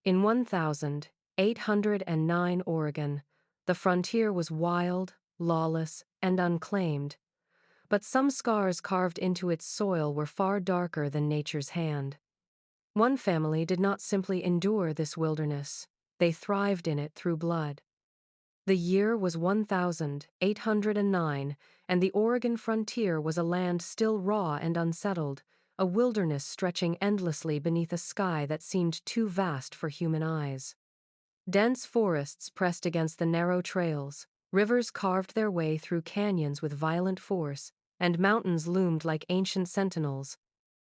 In 1809 Oregon, the frontier was wild, lawless, and unclaimed, but some scars carved into its soil were far darker than nature's hand. One family did not simply endure this wilderness, they thrived in it through blood. The year was 1809, and the Oregon frontier was a land still raw and unsettled, a wilderness stretching endlessly beneath a sky that seemed too vast for human eyes. Dense forests pressed against the narrow trails, rivers carved their way through canyons with violent force, and mountains loomed like ancient sentinels,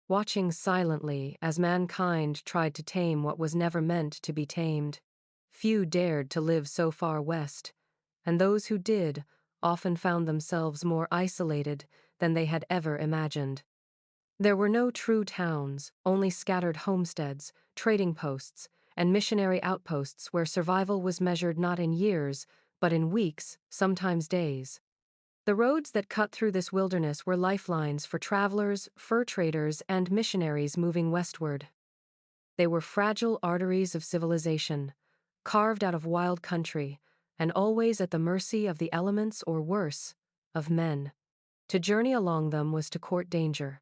watching silently as mankind tried to tame what was never meant to be tamed. Few dared to live so far west, and those who did often found themselves more isolated than they had ever imagined. There were no true towns, only scattered homesteads, trading posts, and missionary outposts where survival was measured not in years, but in weeks, sometimes days. The roads that cut through this wilderness were lifelines for travelers, fur traders, and missionaries moving westward. They were fragile arteries of civilization, carved out of wild country, and always at the mercy of the elements or worse, of men. To journey along them was to court danger.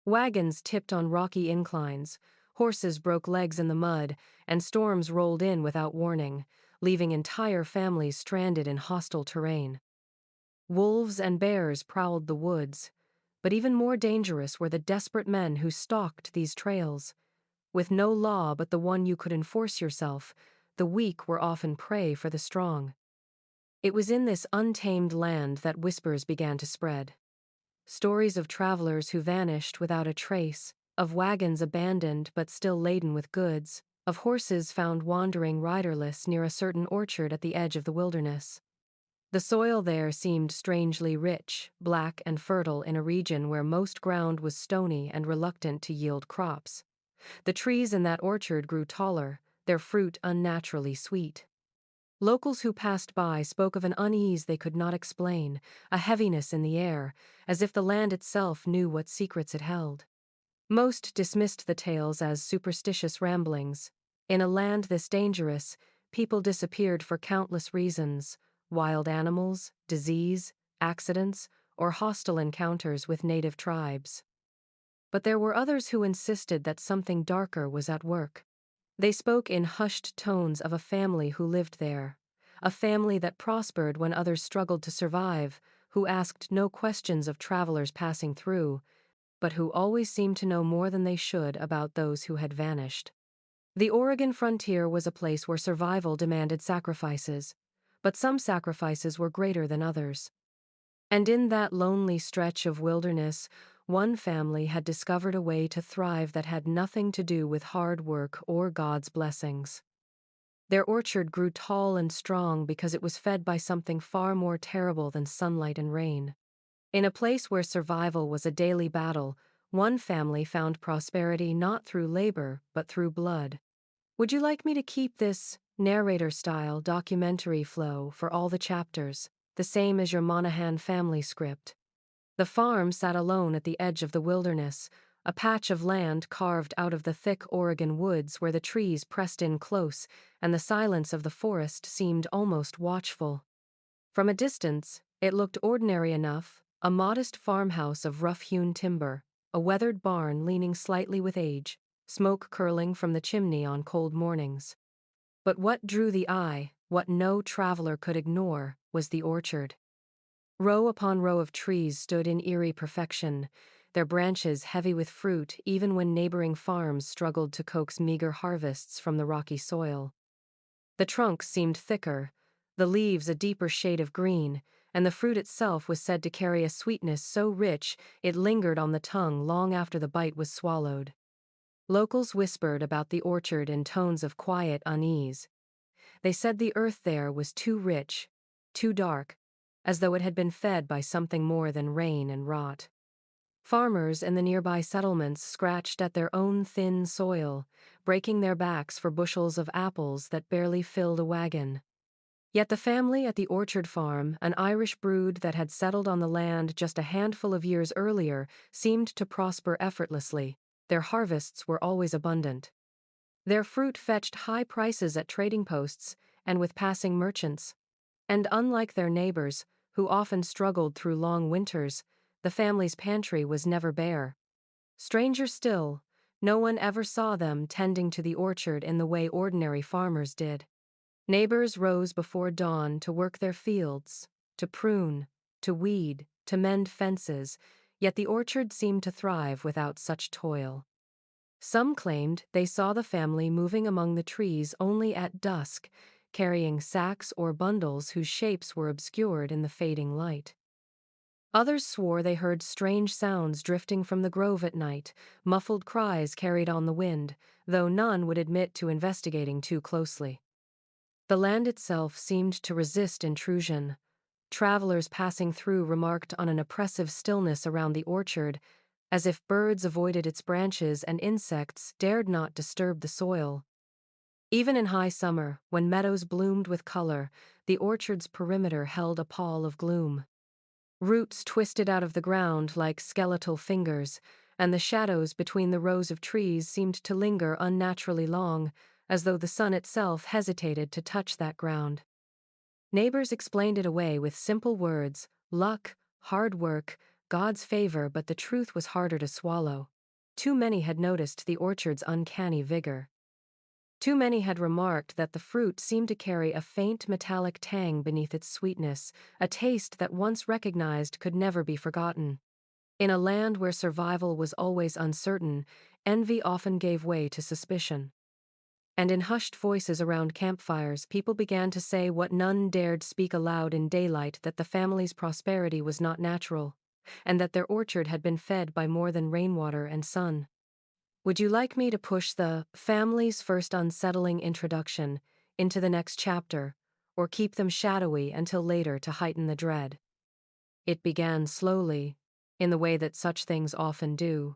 Wagons tipped on rocky inclines, horses broke legs in the mud, and storms rolled in without warning, leaving entire families stranded in hostile terrain. Wolves and bears prowled the woods, but even more dangerous were the desperate men who stalked these trails. With no law but the one you could enforce yourself, the weak were often prey for the strong. It was in this untamed land that whispers began to spread. Stories of travelers who vanished without a trace, of wagons abandoned but still laden with goods, of horses found wandering riderless near a certain orchard at the edge of the wilderness. The soil there seemed strangely rich, black and fertile in a region where most ground was stony and reluctant to yield crops. The trees in that orchard grew taller, their fruit unnaturally sweet. Locals who passed by spoke of an unease they could not explain, a heaviness in the air, as if the land itself knew what secrets it held. Most dismissed the tales as superstitious ramblings. In a land this dangerous, people disappeared for countless reasons: wild animals, disease, accidents, or hostile encounters with native tribes. But there were others who insisted that something darker was at work. They spoke in hushed tones of a family who lived there, a family that prospered when others struggled to survive, who asked no questions of travelers passing through, but who always seemed to know more than they should about those who had vanished. The Oregon frontier was a place where survival demanded sacrifices, but some sacrifices were greater than others. And in that lonely stretch of wilderness, one family had discovered a way to thrive that had nothing to do with hard work or God's blessings. Their orchard grew tall and strong because it was fed by something far more terrible than sunlight and rain. In a place where survival was a daily battle, one family found prosperity not through labor, but through blood. Would you like me to keep this narrator-style documentary flow for all the chapters, the same as your Monahan family script? The farm sat alone at the edge of the wilderness, a patch of land carved out of the thick Oregon woods where the trees pressed in close and the silence of the forest seemed almost watchful. From a distance, it looked ordinary enough, a modest farmhouse of rough-hewn timber, a weathered barn leaning slightly with age, smoke curling from the chimney on cold mornings. But what drew the eye, what no traveler could ignore, was the orchard. Row upon row of trees stood in eerie perfection, their branches heavy with fruit even when neighboring farms struggled to coax meager harvests from the rocky soil. The trunks seemed thicker, the leaves a deeper shade of green, and the fruit itself was said to carry a sweetness so rich it lingered on the tongue long after the bite was swallowed. Locals whispered about the orchard in tones of quiet unease. They said the earth there was too rich, too dark, as though it had been fed by something more than rain and rot. Farmers in the nearby settlements scratched at their own thin soil, breaking their backs for bushels of apples that barely filled a wagon. Yet the family at the orchard farm, an Irish brood that had settled on the land just a handful of years earlier, seemed to prosper effortlessly. Their harvests were always abundant. Their fruit fetched high prices at trading posts and with passing merchants. And unlike their neighbors, who often struggled through long winters, the family's pantry was never bare. Stranger still, no one ever saw them tending to the orchard in the way ordinary farmers did. Neighbors rose before dawn to work their fields, to prune, to weed, to mend fences, yet the orchard seemed to thrive without such toil. Some claimed they saw the family moving among the trees only at dusk, carrying sacks or bundles whose shapes were obscured in the fading light. Others swore they heard strange sounds drifting from the grove at night, muffled cries carried on the wind, though none would admit to investigating too closely. The land itself seemed to resist intrusion. Travelers passing through remarked on an oppressive stillness around the orchard, as if birds avoided its branches and insects dared not disturb the soil. Even in high summer, when meadows bloomed with color, the orchard's perimeter held a pall of gloom. Roots twisted out of the ground like skeletal fingers, and the shadows between the rows of trees seemed to linger unnaturally long, as though the sun itself hesitated to touch that ground. Neighbors explained it away with simple words: luck, hard work, God's favor, but the truth was harder to swallow. Too many had noticed the orchard's uncanny vigor. Too many had remarked that the fruit seemed to carry a faint metallic tang beneath its sweetness, a taste that once recognized could never be forgotten. In a land where survival was always uncertain, envy often gave way to suspicion. And in hushed voices around campfires, people began to say what none dared speak aloud in daylight: that the family's prosperity was not natural, and that their orchard had been fed by more than rainwater and sun. Would you like me to push the family's first unsettling introduction into the next chapter, or keep them shadowy until later to heighten the dread? It began slowly, in the way that such things often do.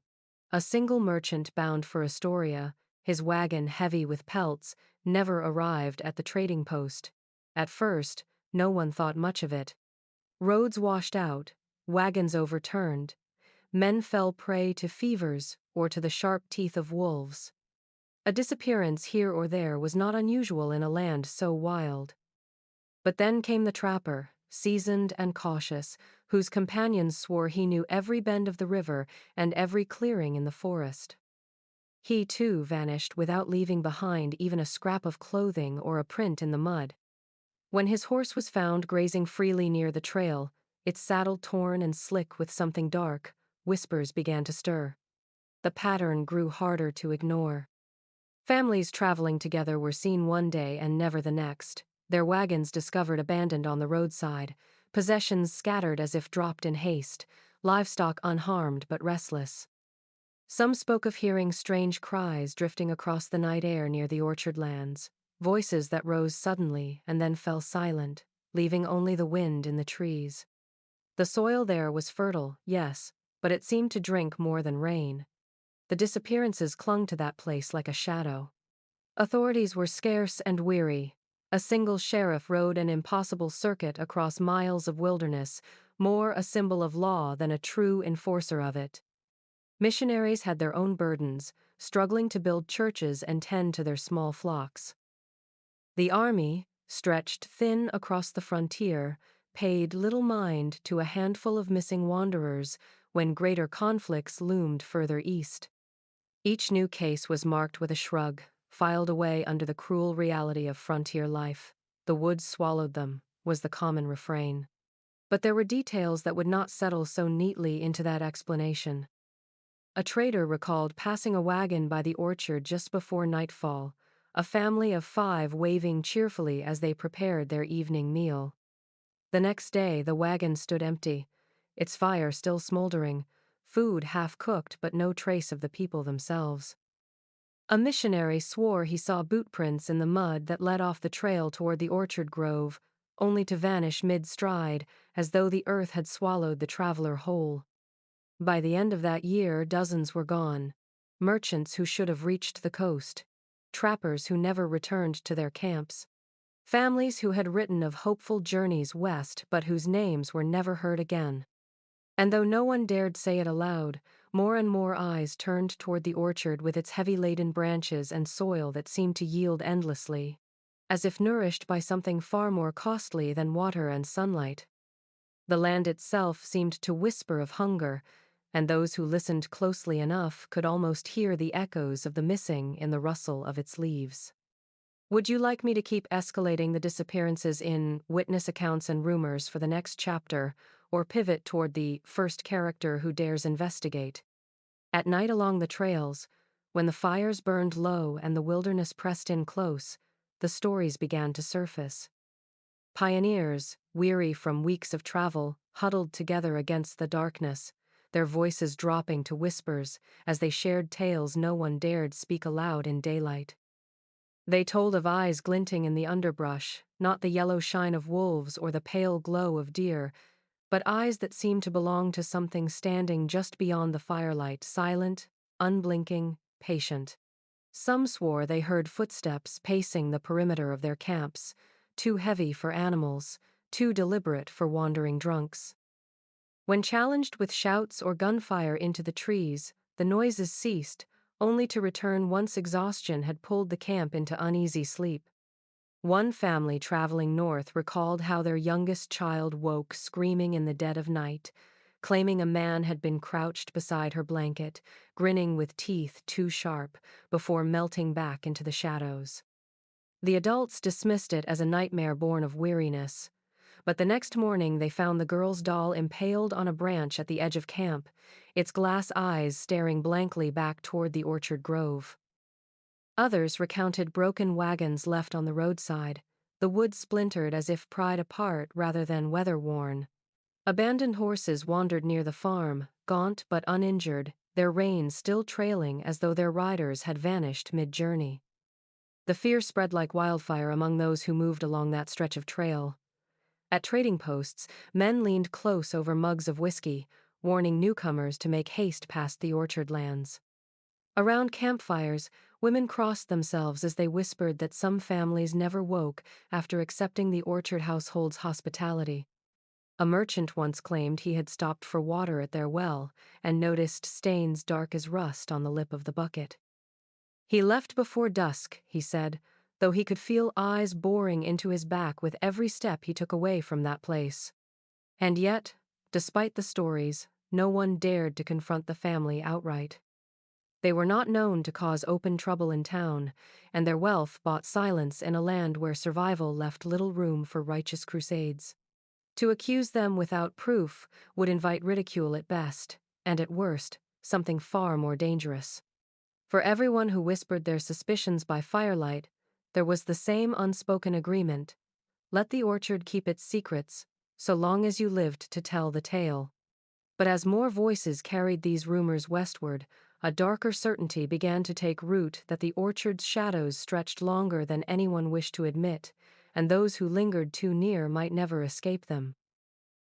A single merchant bound for Astoria, his wagon heavy with pelts, never arrived at the trading post. At first, no one thought much of it. Roads washed out, wagons overturned, men fell prey to fevers or to the sharp teeth of wolves. A disappearance here or there was not unusual in a land so wild. But then came the trapper, seasoned and cautious, whose companions swore he knew every bend of the river and every clearing in the forest. He, too, vanished without leaving behind even a scrap of clothing or a print in the mud. When his horse was found grazing freely near the trail, its saddle torn and slick with something dark, whispers began to stir. The pattern grew harder to ignore. Families traveling together were seen one day and never the next, their wagons discovered abandoned on the roadside, possessions scattered as if dropped in haste, livestock unharmed but restless. Some spoke of hearing strange cries drifting across the night air near the orchard lands, voices that rose suddenly and then fell silent, leaving only the wind in the trees. The soil there was fertile, yes, but it seemed to drink more than rain. The disappearances clung to that place like a shadow. Authorities were scarce and weary. A single sheriff rode an impossible circuit across miles of wilderness, more a symbol of law than a true enforcer of it. Missionaries had their own burdens, struggling to build churches and tend to their small flocks. The army, stretched thin across the frontier, paid little mind to a handful of missing wanderers when greater conflicts loomed further east. Each new case was marked with a shrug, filed away under the cruel reality of frontier life. The woods swallowed them, was the common refrain. But there were details that would not settle so neatly into that explanation. A trader recalled passing a wagon by the orchard just before nightfall, a family of 5 waving cheerfully as they prepared their evening meal. The next day, the wagon stood empty, its fire still smoldering, food half-cooked but no trace of the people themselves. A missionary swore he saw boot prints in the mud that led off the trail toward the orchard grove, only to vanish mid-stride, as though the earth had swallowed the traveler whole. By the end of that year, dozens were gone. Merchants who should have reached the coast. Trappers who never returned to their camps. Families who had written of hopeful journeys west but whose names were never heard again. And though no one dared say it aloud, More and more eyes turned toward the orchard with its heavy-laden branches and soil that seemed to yield endlessly, as if nourished by something far more costly than water and sunlight. The land itself seemed to whisper of hunger, and those who listened closely enough could almost hear the echoes of the missing in the rustle of its leaves. Would you like me to keep escalating the disappearances in witness accounts and rumors for the next chapter, or pivot toward the first character who dares investigate? At night along the trails, when the fires burned low and the wilderness pressed in close, the stories began to surface. Pioneers, weary from weeks of travel, huddled together against the darkness, their voices dropping to whispers as they shared tales no one dared speak aloud in daylight. They told of eyes glinting in the underbrush, not the yellow shine of wolves or the pale glow of deer, but eyes that seemed to belong to something standing just beyond the firelight, silent, unblinking, patient. Some swore they heard footsteps pacing the perimeter of their camps, too heavy for animals, too deliberate for wandering drunks. When challenged with shouts or gunfire into the trees, the noises ceased, only to return once exhaustion had pulled the camp into uneasy sleep. One family traveling north recalled how their youngest child woke screaming in the dead of night, claiming a man had been crouched beside her blanket, grinning with teeth too sharp, before melting back into the shadows. The adults dismissed it as a nightmare born of weariness, but the next morning they found the girl's doll impaled on a branch at the edge of camp, its glass eyes staring blankly back toward the orchard grove. Others recounted broken wagons left on the roadside, the wood splintered as if pried apart rather than weather-worn. Abandoned horses wandered near the farm, gaunt but uninjured, their reins still trailing as though their riders had vanished mid-journey. The fear spread like wildfire among those who moved along that stretch of trail. At trading posts, men leaned close over mugs of whiskey, warning newcomers to make haste past the orchard lands. Around campfires, women crossed themselves as they whispered that some families never woke after accepting the orchard household's hospitality. A merchant once claimed he had stopped for water at their well and noticed stains dark as rust on the lip of the bucket. He left before dusk, he said, though he could feel eyes boring into his back with every step he took away from that place. And yet, despite the stories, no one dared to confront the family outright. They were not known to cause open trouble in town, and their wealth bought silence in a land where survival left little room for righteous crusades. To accuse them without proof would invite ridicule at best, and at worst, something far more dangerous. For everyone who whispered their suspicions by firelight, there was the same unspoken agreement: let the orchard keep its secrets, so long as you lived to tell the tale. But as more voices carried these rumors westward, a darker certainty began to take root that the orchard's shadows stretched longer than anyone wished to admit, and those who lingered too near might never escape them.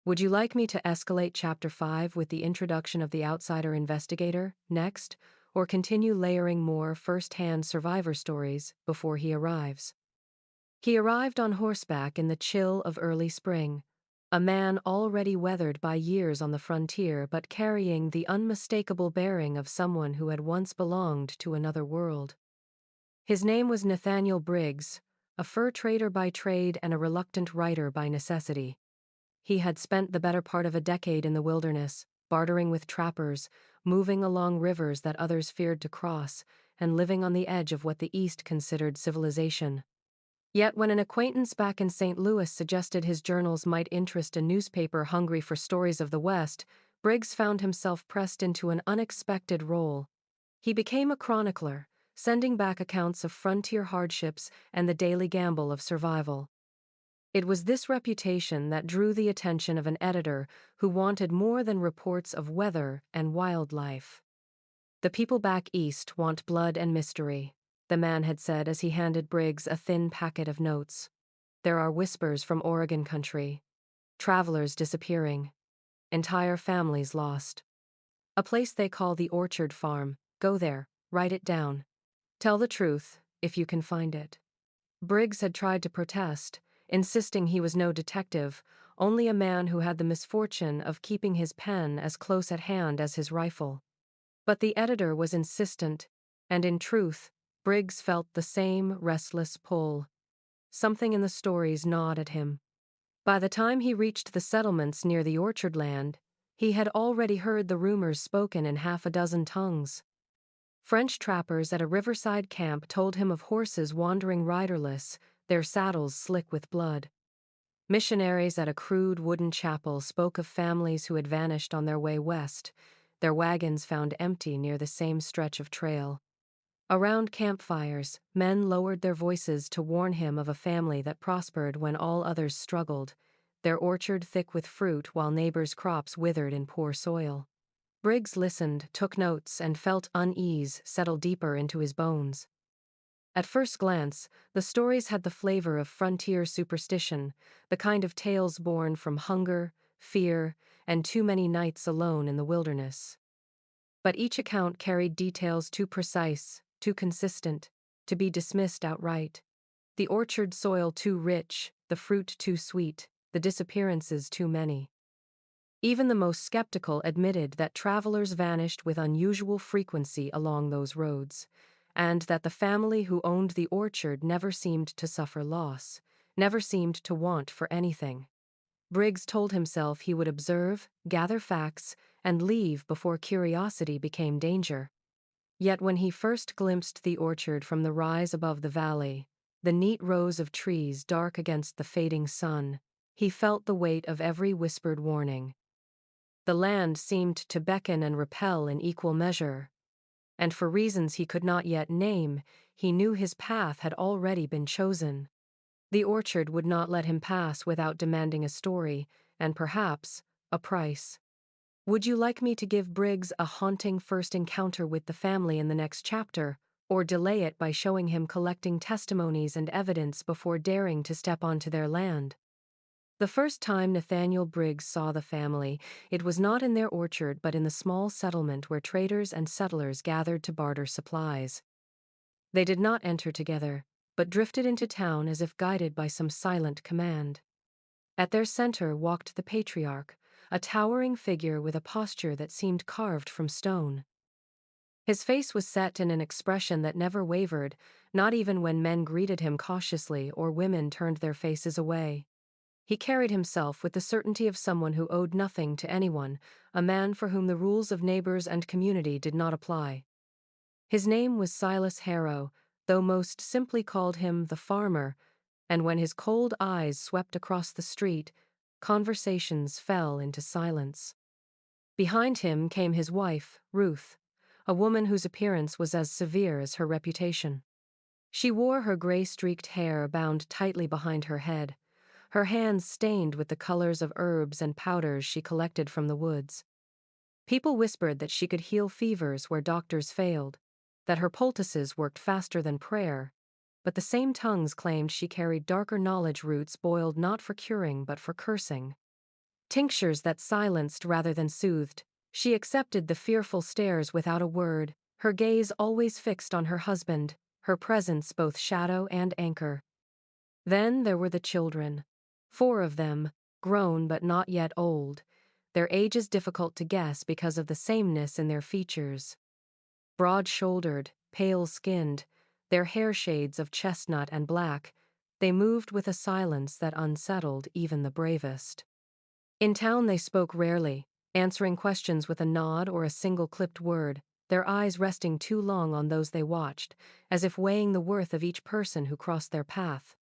Would you like me to escalate Chapter 5 with the introduction of the outsider investigator, next, or continue layering more first-hand survivor stories before he arrives? He arrived on horseback in the chill of early spring, a man already weathered by years on the frontier but carrying the unmistakable bearing of someone who had once belonged to another world. His name was Nathaniel Briggs, a fur trader by trade and a reluctant writer by necessity. He had spent the better part of a decade in the wilderness, bartering with trappers, moving along rivers that others feared to cross, and living on the edge of what the East considered civilization. Yet when an acquaintance back in St. Louis suggested his journals might interest a newspaper hungry for stories of the West, Briggs found himself pressed into an unexpected role. He became a chronicler, sending back accounts of frontier hardships and the daily gamble of survival. It was this reputation that drew the attention of an editor who wanted more than reports of weather and wildlife. "The people back east want blood and mystery," the man had said as he handed Briggs a thin packet of notes. "There are whispers from Oregon country. Travelers disappearing. Entire families lost. A place they call the Orchard Farm. Go there, write it down. Tell the truth, if you can find it." Briggs had tried to protest, insisting he was no detective, only a man who had the misfortune of keeping his pen as close at hand as his rifle. But the editor was insistent, and in truth, Briggs felt the same restless pull. Something in the stories gnawed at him. By the time he reached the settlements near the orchard land, he had already heard the rumors spoken in half a dozen tongues. French trappers at a riverside camp told him of horses wandering riderless, their saddles slick with blood. Missionaries at a crude wooden chapel spoke of families who had vanished on their way west, their wagons found empty near the same stretch of trail. Around campfires, men lowered their voices to warn him of a family that prospered when all others struggled, their orchard thick with fruit while neighbors' crops withered in poor soil. Briggs listened, took notes, and felt unease settle deeper into his bones. At first glance, the stories had the flavor of frontier superstition, the kind of tales born from hunger, fear, and too many nights alone in the wilderness. But each account carried details too precise, too consistent, to be dismissed outright. The orchard soil too rich, the fruit too sweet, the disappearances too many. Even the most skeptical admitted that travelers vanished with unusual frequency along those roads, and that the family who owned the orchard never seemed to suffer loss, never seemed to want for anything. Briggs told himself he would observe, gather facts, and leave before curiosity became danger. Yet when he first glimpsed the orchard from the rise above the valley, the neat rows of trees dark against the fading sun, he felt the weight of every whispered warning. The land seemed to beckon and repel in equal measure, and for reasons he could not yet name, he knew his path had already been chosen. The orchard would not let him pass without demanding a story, and perhaps, a price. Would you like me to give Briggs a haunting first encounter with the family in the next chapter, or delay it by showing him collecting testimonies and evidence before daring to step onto their land? The first time Nathaniel Briggs saw the family, it was not in their orchard but in the small settlement where traders and settlers gathered to barter supplies. They did not enter together, but drifted into town as if guided by some silent command. At their center walked the patriarch, a towering figure with a posture that seemed carved from stone. His face was set in an expression that never wavered, not even when men greeted him cautiously or women turned their faces away. He carried himself with the certainty of someone who owed nothing to anyone, a man for whom the rules of neighbors and community did not apply. His name was Silas Harrow, though most simply called him the farmer, and when his cold eyes swept across the street, conversations fell into silence. Behind him came his wife, Ruth, a woman whose appearance was as severe as her reputation. She wore her gray-streaked hair bound tightly behind her head, her hands stained with the colors of herbs and powders she collected from the woods. People whispered that she could heal fevers where doctors failed, that her poultices worked faster than prayer, but the same tongues claimed she carried darker knowledge roots boiled not for curing but for cursing. Tinctures that silenced rather than soothed, she accepted the fearful stares without a word, her gaze always fixed on her husband, her presence both shadow and anchor. Then there were the children. 4 of them, grown but not yet old, their ages difficult to guess because of the sameness in their features. Broad-shouldered, pale-skinned, their hair shades of chestnut and black, they moved with a silence that unsettled even the bravest. In town they spoke rarely, answering questions with a nod or a single clipped word, their eyes resting too long on those they watched, as if weighing the worth of each person who crossed their path.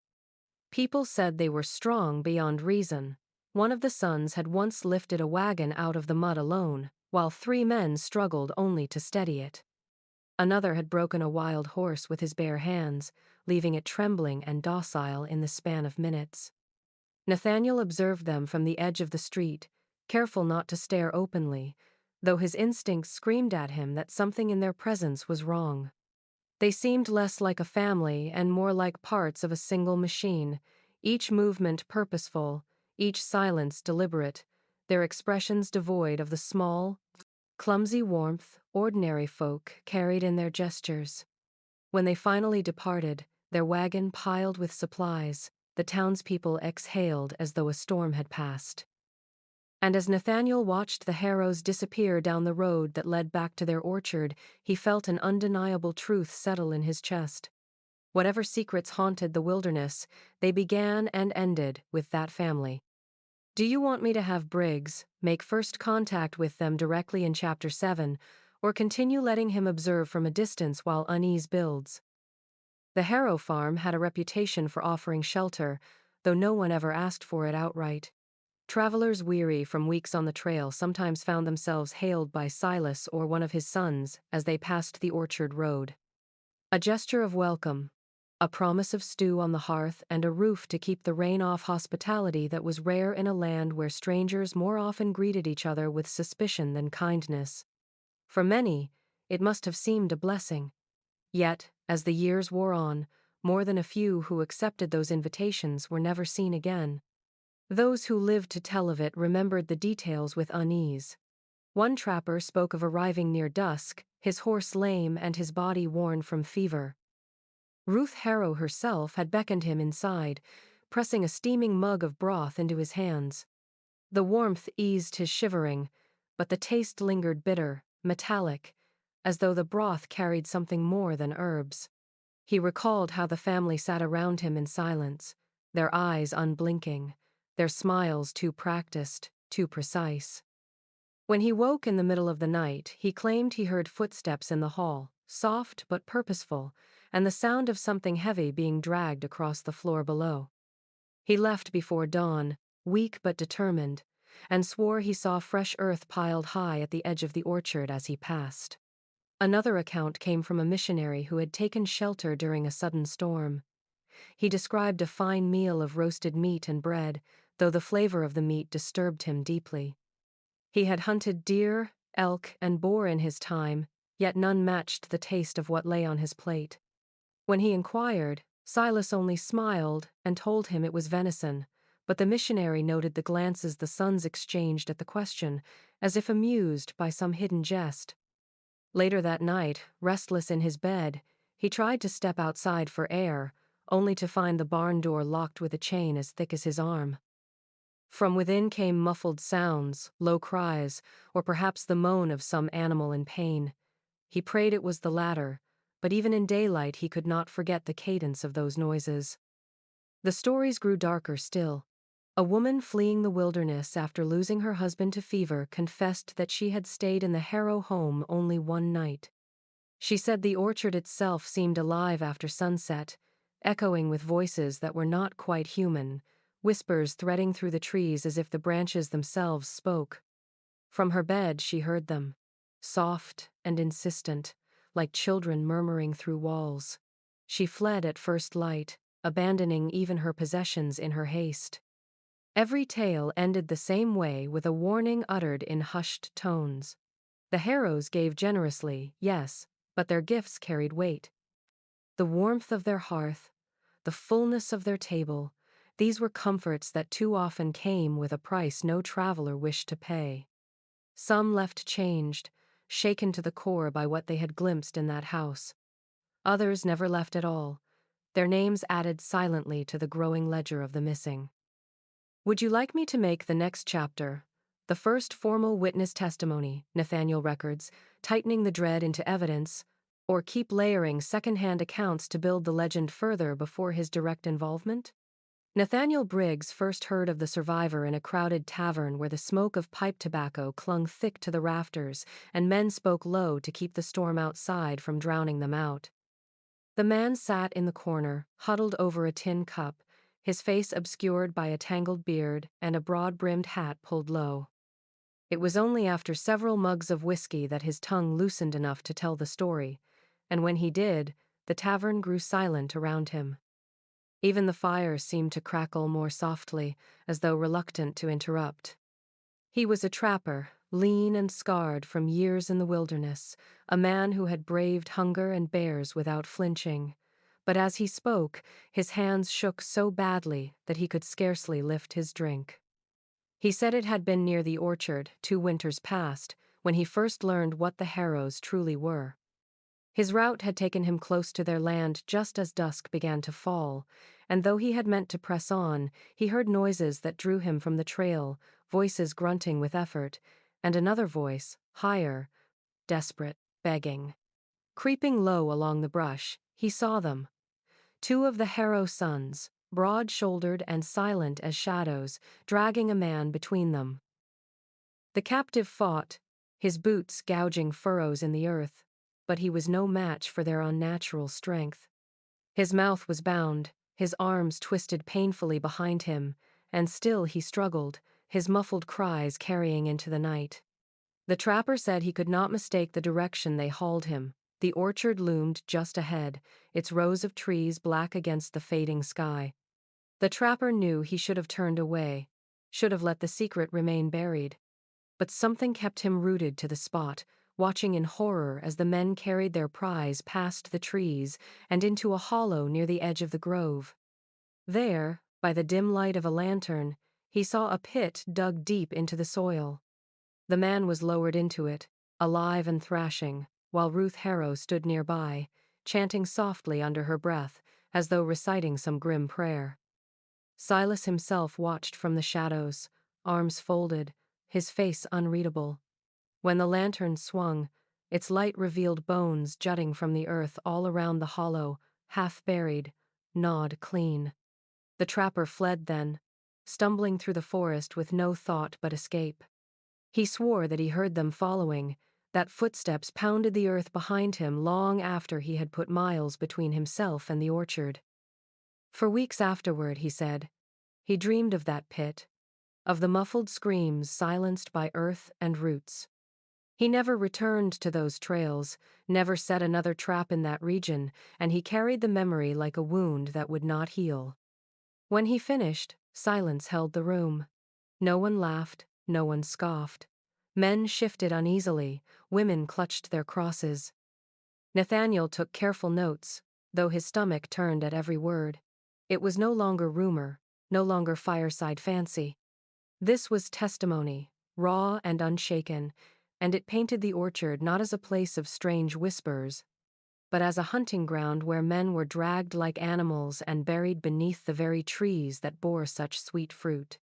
People said they were strong beyond reason. One of the sons had once lifted a wagon out of the mud alone, while 3 men struggled only to steady it. Another had broken a wild horse with his bare hands, leaving it trembling and docile in the span of minutes. Nathaniel observed them from the edge of the street, careful not to stare openly, though his instincts screamed at him that something in their presence was wrong. They seemed less like a family and more like parts of a single machine, each movement purposeful, each silence deliberate, their expressions devoid of the small, clumsy warmth ordinary folk carried in their gestures. When they finally departed, their wagon piled with supplies, the townspeople exhaled as though a storm had passed. And as Nathaniel watched the harrows disappear down the road that led back to their orchard, he felt an undeniable truth settle in his chest. Whatever secrets haunted the wilderness, they began and ended with that family. Do you want me to have Briggs make first contact with them directly in Chapter 7, or continue letting him observe from a distance while unease builds? The Harrow farm had a reputation for offering shelter, though no one ever asked for it outright. Travelers weary from weeks on the trail sometimes found themselves hailed by Silas or one of his sons as they passed the orchard road. A gesture of welcome, a promise of stew on the hearth, and a roof to keep the rain off hospitality that was rare in a land where strangers more often greeted each other with suspicion than kindness. For many, it must have seemed a blessing. Yet, as the years wore on, more than a few who accepted those invitations were never seen again. Those who lived to tell of it remembered the details with unease. One trapper spoke of arriving near dusk, his horse lame and his body worn from fever. Ruth Harrow herself had beckoned him inside, pressing a steaming mug of broth into his hands. The warmth eased his shivering, but the taste lingered bitter, metallic, as though the broth carried something more than herbs. He recalled how the family sat around him in silence, their eyes unblinking, their smiles too practiced, too precise. When he woke in the middle of the night, he claimed he heard footsteps in the hall, soft but purposeful, and the sound of something heavy being dragged across the floor below. He left before dawn, weak but determined, and swore he saw fresh earth piled high at the edge of the orchard as he passed. Another account came from a missionary who had taken shelter during a sudden storm. He described a fine meal of roasted meat and bread, though the flavor of the meat disturbed him deeply. He had hunted deer, elk, and boar in his time, yet none matched the taste of what lay on his plate. When he inquired, Silas only smiled and told him it was venison, but the missionary noted the glances the sons exchanged at the question, as if amused by some hidden jest. Later that night, restless in his bed, he tried to step outside for air, only to find the barn door locked with a chain as thick as his arm. From within came muffled sounds, low cries, or perhaps the moan of some animal in pain. He prayed it was the latter, but even in daylight he could not forget the cadence of those noises. The stories grew darker still. A woman fleeing the wilderness after losing her husband to fever confessed that she had stayed in the Harrow home only one night. She said the orchard itself seemed alive after sunset, echoing with voices that were not quite human, whispers threading through the trees as if the branches themselves spoke. From her bed she heard them, soft and insistent, like children murmuring through walls. She fled at first light, abandoning even her possessions in her haste. Every tale ended the same way, with a warning uttered in hushed tones. The Harrows gave generously, yes, but their gifts carried weight. The warmth of their hearth, the fullness of their table, these were comforts that too often came with a price no traveler wished to pay. Some left changed, shaken to the core by what they had glimpsed in that house. Others never left at all, their names added silently to the growing ledger of the missing. Would you like me to make the next chapter, the first formal witness testimony, Nathaniel records, tightening the dread into evidence, or keep layering second-hand accounts to build the legend further before his direct involvement? Nathaniel Briggs first heard of the survivor in a crowded tavern where the smoke of pipe tobacco clung thick to the rafters and men spoke low to keep the storm outside from drowning them out. The man sat in the corner, huddled over a tin cup, his face obscured by a tangled beard and a broad-brimmed hat pulled low. It was only after several mugs of whiskey that his tongue loosened enough to tell the story, and when he did, the tavern grew silent around him. Even the fire seemed to crackle more softly, as though reluctant to interrupt. He was a trapper, lean and scarred from years in the wilderness, a man who had braved hunger and bears without flinching. But as he spoke, his hands shook so badly that he could scarcely lift his drink. He said it had been near the orchard, 2 winters past, when he first learned what the Harrows truly were. His route had taken him close to their land just as dusk began to fall, and though he had meant to press on, he heard noises that drew him from the trail, voices grunting with effort, and another voice, higher, desperate, begging. Creeping low along the brush, he saw them. Two of the Harrow sons, broad-shouldered and silent as shadows, dragging a man between them. The captive fought, his boots gouging furrows in the earth, but he was no match for their unnatural strength. His mouth was bound, his arms twisted painfully behind him, and still he struggled, his muffled cries carrying into the night. The trapper said he could not mistake the direction they hauled him. The orchard loomed just ahead, its rows of trees black against the fading sky. The trapper knew he should have turned away, should have let the secret remain buried. But something kept him rooted to the spot, watching in horror as the men carried their prize past the trees and into a hollow near the edge of the grove. There, by the dim light of a lantern, he saw a pit dug deep into the soil. The man was lowered into it, alive and thrashing, while Ruth Harrow stood nearby, chanting softly under her breath, as though reciting some grim prayer. Silas himself watched from the shadows, arms folded, his face unreadable. When the lantern swung, its light revealed bones jutting from the earth all around the hollow, half buried, gnawed clean. The trapper fled then, stumbling through the forest with no thought but escape. He swore that he heard them following, that footsteps pounded the earth behind him long after he had put miles between himself and the orchard. For weeks afterward, he said, he dreamed of that pit, of the muffled screams silenced by earth and roots. He never returned to those trails, never set another trap in that region, and he carried the memory like a wound that would not heal. When he finished, silence held the room. No one laughed, no one scoffed. Men shifted uneasily, women clutched their crosses. Nathaniel took careful notes, though his stomach turned at every word. It was no longer rumor, no longer fireside fancy. This was testimony, raw and unshaken, and it painted the orchard not as a place of strange whispers, but as a hunting ground where men were dragged like animals and buried beneath the very trees that bore such sweet fruit.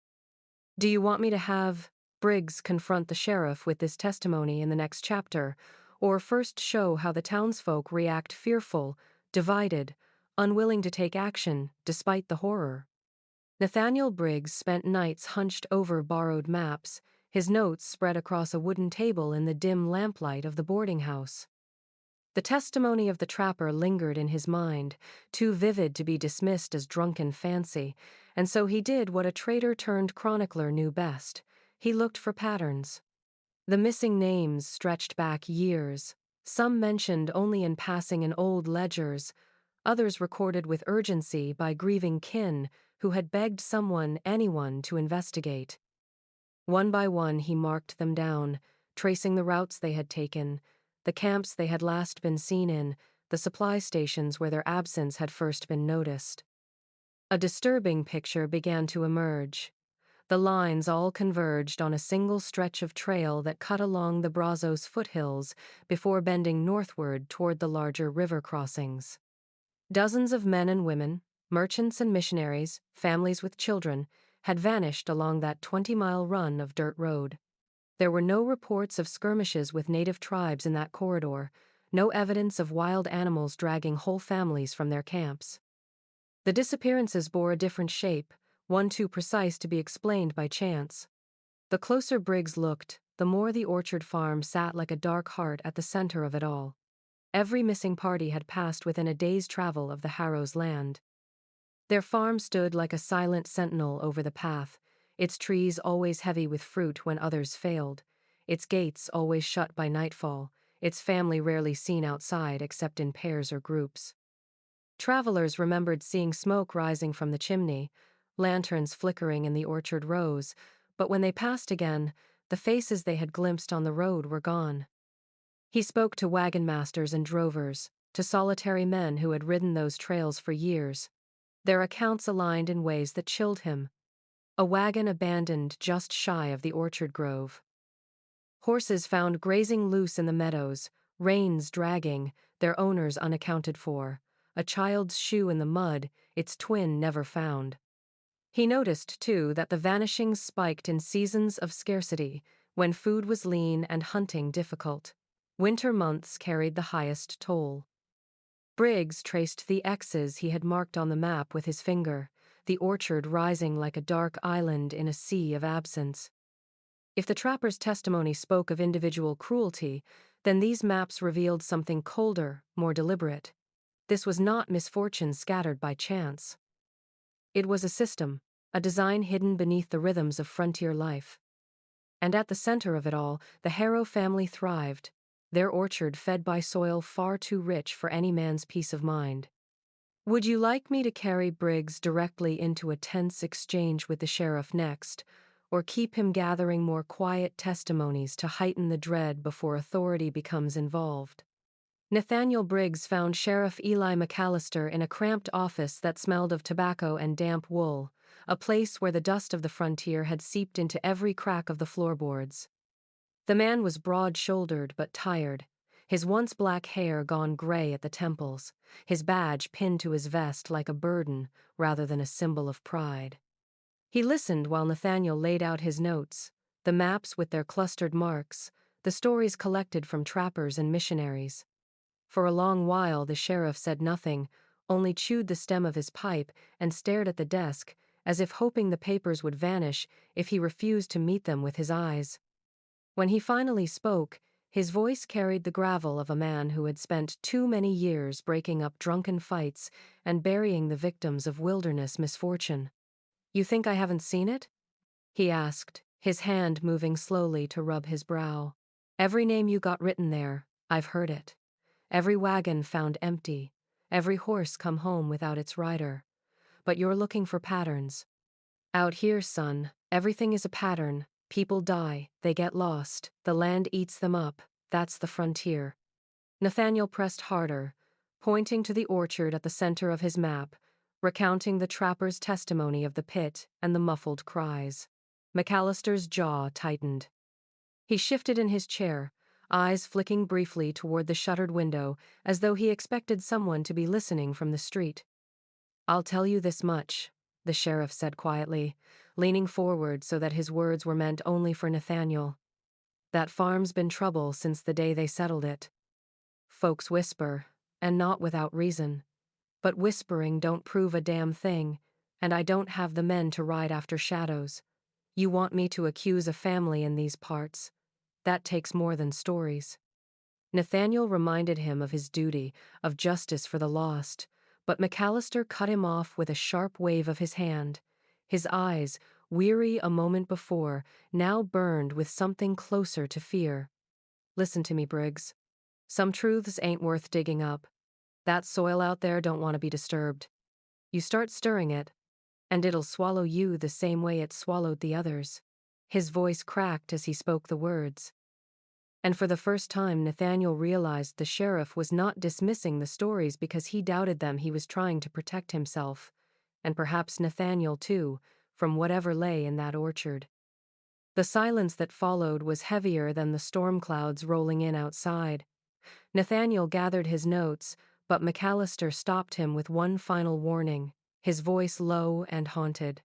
Do you want me to have Briggs confront the sheriff with this testimony in the next chapter, or first show how the townsfolk react fearful, divided, unwilling to take action despite the horror? Nathaniel Briggs spent nights hunched over borrowed maps, his notes spread across a wooden table in the dim lamplight of the boarding house. The testimony of the trapper lingered in his mind, too vivid to be dismissed as drunken fancy, and so he did what a trader-turned-chronicler knew best. He looked for patterns. The missing names stretched back years, some mentioned only in passing in old ledgers, others recorded with urgency by grieving kin who had begged someone, anyone, to investigate. One by one he marked them down, tracing the routes they had taken, the camps they had last been seen in, the supply stations where their absence had first been noticed. A disturbing picture began to emerge. The lines all converged on a single stretch of trail that cut along the Brazos foothills before bending northward toward the larger river crossings. Dozens of men and women, merchants and missionaries, families with children, had vanished along that 20-mile run of dirt road. There were no reports of skirmishes with native tribes in that corridor, no evidence of wild animals dragging whole families from their camps. The disappearances bore a different shape, one too precise to be explained by chance. The closer Briggs looked, the more the orchard farm sat like a dark heart at the center of it all. Every missing party had passed within a day's travel of the Harrows' land. Their farm stood like a silent sentinel over the path, its trees always heavy with fruit when others failed, its gates always shut by nightfall, its family rarely seen outside except in pairs or groups. Travelers remembered seeing smoke rising from the chimney, lanterns flickering in the orchard rows, but when they passed again, the faces they had glimpsed on the road were gone. He spoke to wagon masters and drovers, to solitary men who had ridden those trails for years. Their accounts aligned in ways that chilled him. A wagon abandoned just shy of the orchard grove. Horses found grazing loose in the meadows, reins dragging, their owners unaccounted for. A child's shoe in the mud, its twin never found. He noticed, too, that the vanishings spiked in seasons of scarcity, when food was lean and hunting difficult. Winter months carried the highest toll. Briggs traced the X's he had marked on the map with his finger, the orchard rising like a dark island in a sea of absence. If the trapper's testimony spoke of individual cruelty, then these maps revealed something colder, more deliberate. This was not misfortune scattered by chance. It was a system, a design hidden beneath the rhythms of frontier life. And at the center of it all, the Harrow family thrived, their orchard fed by soil far too rich for any man's peace of mind. Would you like me to carry Briggs directly into a tense exchange with the sheriff next, or keep him gathering more quiet testimonies to heighten the dread before authority becomes involved? Nathaniel Briggs found Sheriff Eli McAllister in a cramped office that smelled of tobacco and damp wool, a place where the dust of the frontier had seeped into every crack of the floorboards. The man was broad-shouldered but tired, his once black hair gone gray at the temples, his badge pinned to his vest like a burden rather than a symbol of pride. He listened while Nathaniel laid out his notes, the maps with their clustered marks, the stories collected from trappers and missionaries. For a long while the sheriff said nothing, only chewed the stem of his pipe and stared at the desk, as if hoping the papers would vanish if he refused to meet them with his eyes. When he finally spoke, his voice carried the gravel of a man who had spent too many years breaking up drunken fights and burying the victims of wilderness misfortune. "You think I haven't seen it?" he asked, his hand moving slowly to rub his brow. "Every name you got written there, I've heard it. Every wagon found empty, every horse come home without its rider. But you're looking for patterns. Out here, son, everything is a pattern. People die, they get lost, the land eats them up. That's the frontier." Nathaniel pressed harder, pointing to the orchard at the center of his map, recounting the trapper's testimony of the pit and the muffled cries. McAllister's jaw tightened. He shifted in his chair, eyes flicking briefly toward the shuttered window, as though he expected someone to be listening from the street. "I'll tell you this much," the sheriff said quietly, leaning forward so that his words were meant only for Nathaniel. "That farm's been trouble since the day they settled it. Folks whisper, and not without reason. But whispering don't prove a damn thing, and I don't have the men to ride after shadows. You want me to accuse a family in these parts? That takes more than stories." Nathaniel reminded him of his duty, of justice for the lost, but McAllister cut him off with a sharp wave of his hand. His eyes, weary a moment before, now burned with something closer to fear. "Listen to me, Briggs. Some truths ain't worth digging up. That soil out there don't want to be disturbed. You start stirring it, and it'll swallow you the same way it swallowed the others." His voice cracked as he spoke the words. And for the first time Nathaniel realized the sheriff was not dismissing the stories because he doubted them. He was trying to protect himself, and perhaps Nathaniel too, from whatever lay in that orchard. The silence that followed was heavier than the storm clouds rolling in outside. Nathaniel gathered his notes, but McAllister stopped him with one final warning, his voice low and haunted.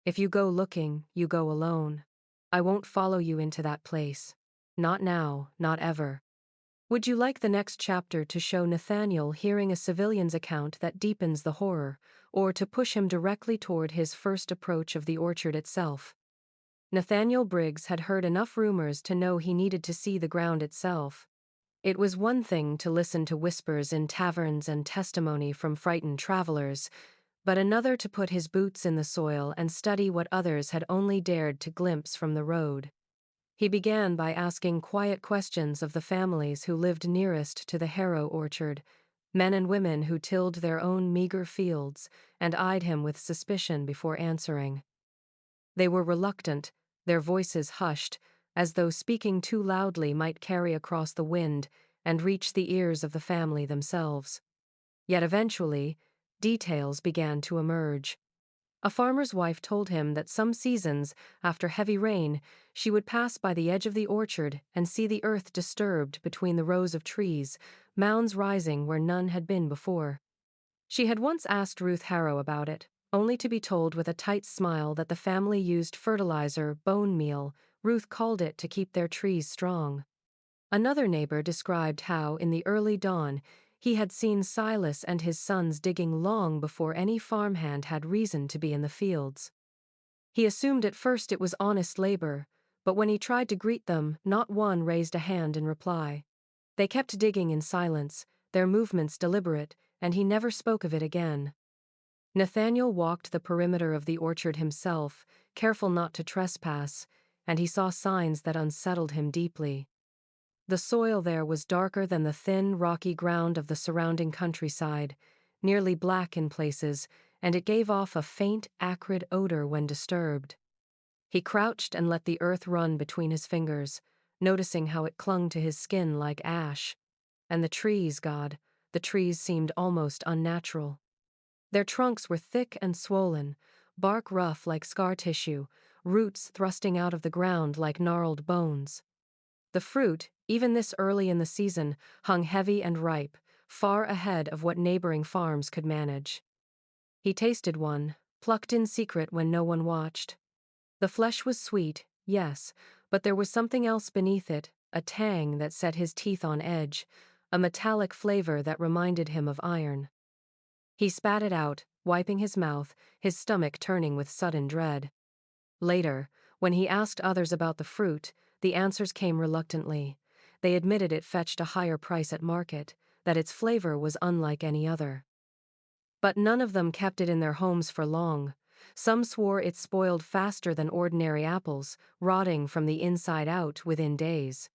"If you go looking, you go alone. I won't follow you into that place. Not now, not ever." Would you like the next chapter to show Nathaniel hearing a civilian's account that deepens the horror, or to push him directly toward his first approach of the orchard itself? Nathaniel Briggs had heard enough rumors to know he needed to see the ground itself. It was one thing to listen to whispers in taverns and testimony from frightened travelers, but another to put his boots in the soil and study what others had only dared to glimpse from the road. He began by asking quiet questions of the families who lived nearest to the Harrow orchard, men and women who tilled their own meager fields and eyed him with suspicion before answering. They were reluctant, their voices hushed, as though speaking too loudly might carry across the wind and reach the ears of the family themselves. Yet eventually, details began to emerge. A farmer's wife told him that some seasons, after heavy rain, she would pass by the edge of the orchard and see the earth disturbed between the rows of trees, mounds rising where none had been before. She had once asked Ruth Harrow about it, only to be told with a tight smile that the family used fertilizer, bone meal. Ruth called it to keep their trees strong. Another neighbor described how, in the early dawn, he had seen Silas and his sons digging long before any farmhand had reason to be in the fields. He assumed at first it was honest labor, but when he tried to greet them, not one raised a hand in reply. They kept digging in silence, their movements deliberate, and he never spoke of it again. Nathaniel walked the perimeter of the orchard himself, careful not to trespass, and he saw signs that unsettled him deeply. The soil there was darker than the thin, rocky ground of the surrounding countryside, nearly black in places, and it gave off a faint, acrid odor when disturbed. He crouched and let the earth run between his fingers, noticing how it clung to his skin like ash. And the trees, God, the trees seemed almost unnatural. Their trunks were thick and swollen, bark rough like scar tissue, roots thrusting out of the ground like gnarled bones. The fruit, even this early in the season, hung heavy and ripe, far ahead of what neighboring farms could manage. He tasted one, plucked in secret when no one watched. The flesh was sweet, yes, but there was something else beneath it, a tang that set his teeth on edge, a metallic flavor that reminded him of iron. He spat it out, wiping his mouth, his stomach turning with sudden dread. Later, when he asked others about the fruit, the answers came reluctantly. They admitted it fetched a higher price at market, that its flavor was unlike any other. But none of them kept it in their homes for long. Some swore it spoiled faster than ordinary apples, rotting from the inside out within days.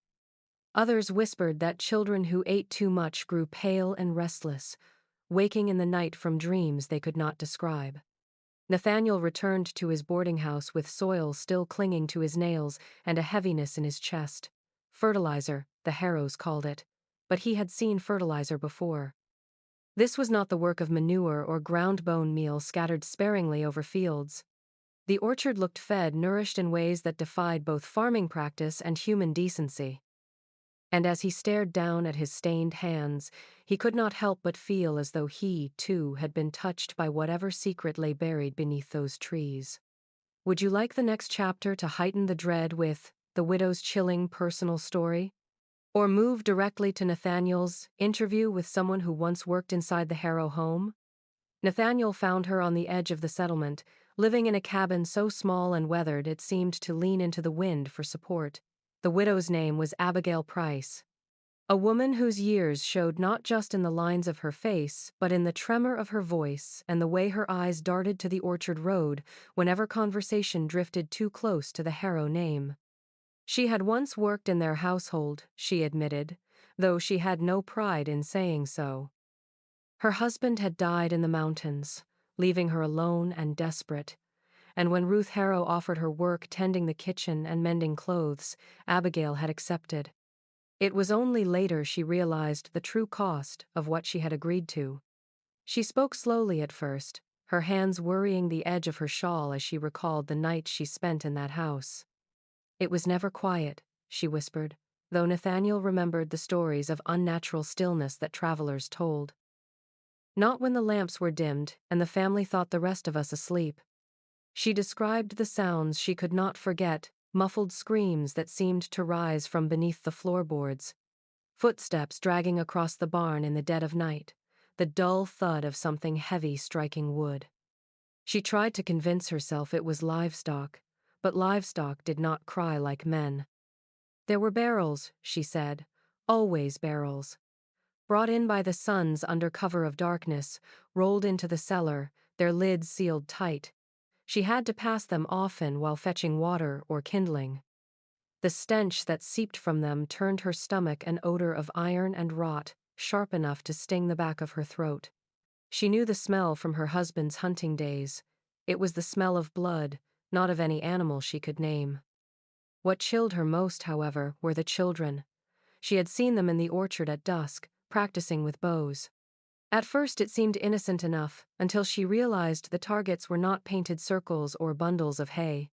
Others whispered that children who ate too much grew pale and restless, waking in the night from dreams they could not describe. Nathaniel returned to his boarding house with soil still clinging to his nails and a heaviness in his chest. Fertilizer, the Harrows called it. But he had seen fertilizer before. This was not the work of manure or ground bone meal scattered sparingly over fields. The orchard looked fed, nourished in ways that defied both farming practice and human decency. And as he stared down at his stained hands, he could not help but feel as though he, too, had been touched by whatever secret lay buried beneath those trees. Would you like the next chapter to heighten the dread with the widow's chilling personal story? Or move directly to Nathaniel's interview with someone who once worked inside the Harrow home? Nathaniel found her on the edge of the settlement, living in a cabin so small and weathered it seemed to lean into the wind for support. The widow's name was Abigail Price. A woman whose years showed not just in the lines of her face, but in the tremor of her voice and the way her eyes darted to the orchard road whenever conversation drifted too close to the Harrow name. She had once worked in their household, she admitted, though she had no pride in saying so. Her husband had died in the mountains, leaving her alone and desperate, and when Ruth Harrow offered her work tending the kitchen and mending clothes, Abigail had accepted. It was only later she realized the true cost of what she had agreed to. She spoke slowly at first, her hands worrying the edge of her shawl as she recalled the nights she spent in that house. It was never quiet, she whispered, though Nathaniel remembered the stories of unnatural stillness that travelers told. Not when the lamps were dimmed and the family thought the rest of us asleep. She described the sounds she could not forget, muffled screams that seemed to rise from beneath the floorboards, footsteps dragging across the barn in the dead of night, the dull thud of something heavy striking wood. She tried to convince herself it was livestock, but livestock did not cry like men. There were barrels, she said, always barrels. Brought in by the sons under cover of darkness, rolled into the cellar, their lids sealed tight. She had to pass them often while fetching water or kindling. The stench that seeped from them turned her stomach an odor of iron and rot, sharp enough to sting the back of her throat. She knew the smell from her husband's hunting days. It was the smell of blood, not of any animal she could name. What chilled her most, however, were the children. She had seen them in the orchard at dusk, practicing with bows. At first it seemed innocent enough, until she realized the targets were not painted circles or bundles of hay.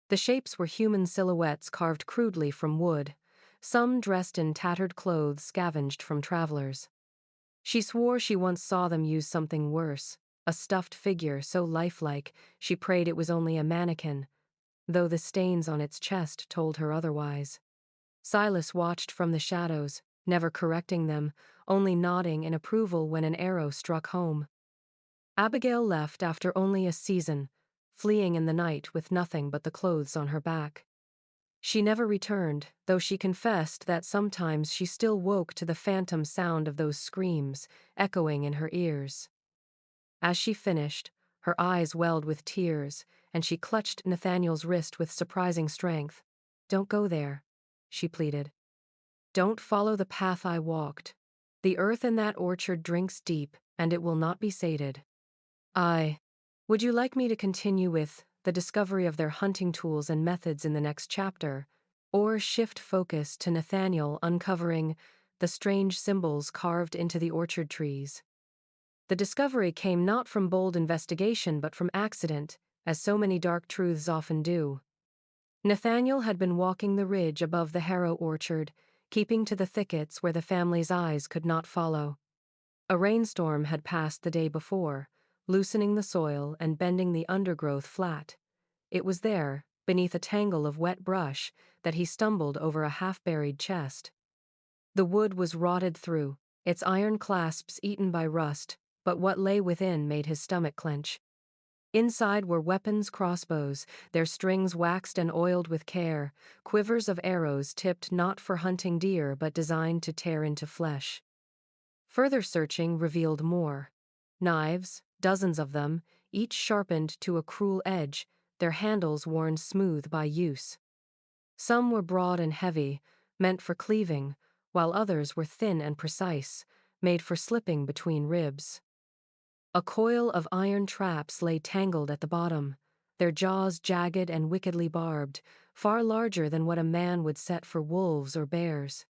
The shapes were human silhouettes carved crudely from wood, some dressed in tattered clothes scavenged from travelers. She swore she once saw them use something worse, a stuffed figure so lifelike she prayed it was only a mannequin, though the stains on its chest told her otherwise. Silas watched from the shadows, never correcting them, only nodding in approval when an arrow struck home. Abigail left after only a season, fleeing in the night with nothing but the clothes on her back. She never returned, though she confessed that sometimes she still woke to the phantom sound of those screams, echoing in her ears. As she finished, her eyes welled with tears, and she clutched Nathaniel's wrist with surprising strength. "Don't go there," she pleaded. "Don't follow the path I walked. The earth in that orchard drinks deep, and it will not be sated." Would you like me to continue with the discovery of their hunting tools and methods in the next chapter, or shift focus to Nathaniel uncovering the strange symbols carved into the orchard trees? The discovery came not from bold investigation but from accident, as so many dark truths often do. Nathaniel had been walking the ridge above the harrow orchard, keeping to the thickets where the family's eyes could not follow. A rainstorm had passed the day before, loosening the soil and bending the undergrowth flat. It was there, beneath a tangle of wet brush, that he stumbled over a half-buried chest. The wood was rotted through, its iron clasps eaten by rust, but what lay within made his stomach clench. Inside were weapons, crossbows, their strings waxed and oiled with care, quivers of arrows tipped not for hunting deer but designed to tear into flesh. Further searching revealed more. Knives, dozens of them, each sharpened to a cruel edge, their handles worn smooth by use. Some were broad and heavy, meant for cleaving, while others were thin and precise, made for slipping between ribs. A coil of iron traps lay tangled at the bottom, their jaws jagged and wickedly barbed, far larger than what a man would set for wolves or bears.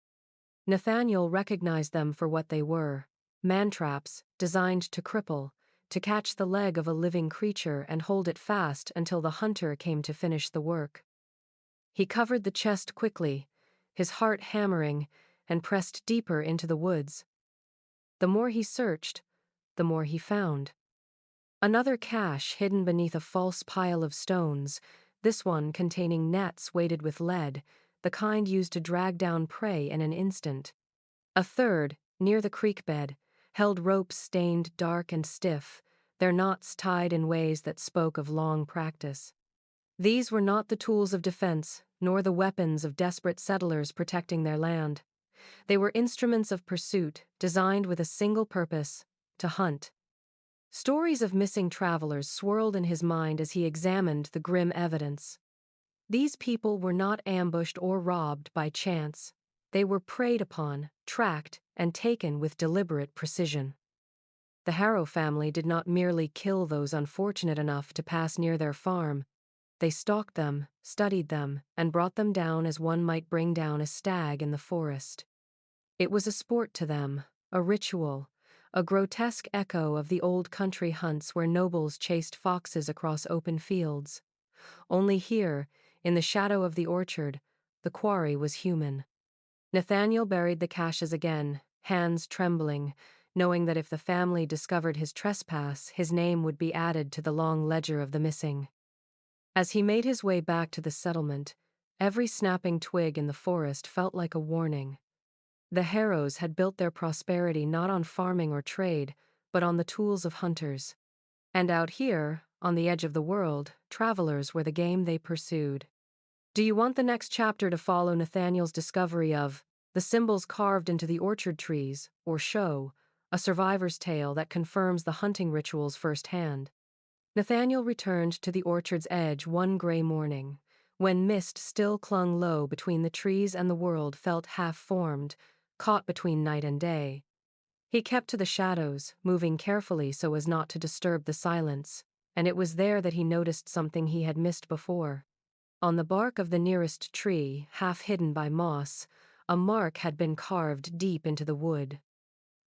Nathaniel recognized them for what they were: man-traps designed to cripple, to catch the leg of a living creature and hold it fast until the hunter came to finish the work. He covered the chest quickly, his heart hammering, and pressed deeper into the woods. The more he searched, the more he found. Another cache hidden beneath a false pile of stones, this one containing nets weighted with lead, the kind used to drag down prey in an instant. A third, near the creek bed, held ropes stained dark and stiff, their knots tied in ways that spoke of long practice. These were not the tools of defense, nor the weapons of desperate settlers protecting their land. They were instruments of pursuit, designed with a single purpose: to hunt. Stories of missing travelers swirled in his mind as he examined the grim evidence. These people were not ambushed or robbed by chance. They were preyed upon, tracked, and taken with deliberate precision. The Harrow family did not merely kill those unfortunate enough to pass near their farm. They stalked them, studied them, and brought them down as one might bring down a stag in the forest. It was a sport to them, a ritual, a grotesque echo of the old country hunts where nobles chased foxes across open fields. Only here, in the shadow of the orchard, the quarry was human. Nathaniel buried the caches again, hands trembling, knowing that if the family discovered his trespass, his name would be added to the long ledger of the missing. As he made his way back to the settlement, every snapping twig in the forest felt like a warning. The Harrows had built their prosperity not on farming or trade, but on the tools of hunters. And out here, on the edge of the world, travelers were the game they pursued. Do you want the next chapter to follow Nathaniel's discovery of the symbols carved into the orchard trees, or show a survivor's tale that confirms the hunting rituals firsthand? Nathaniel returned to the orchard's edge one gray morning, when mist still clung low between the trees and the world felt half-formed, caught between night and day. He kept to the shadows, moving carefully so as not to disturb the silence, and it was there that he noticed something he had missed before. On the bark of the nearest tree, half hidden by moss, a mark had been carved deep into the wood.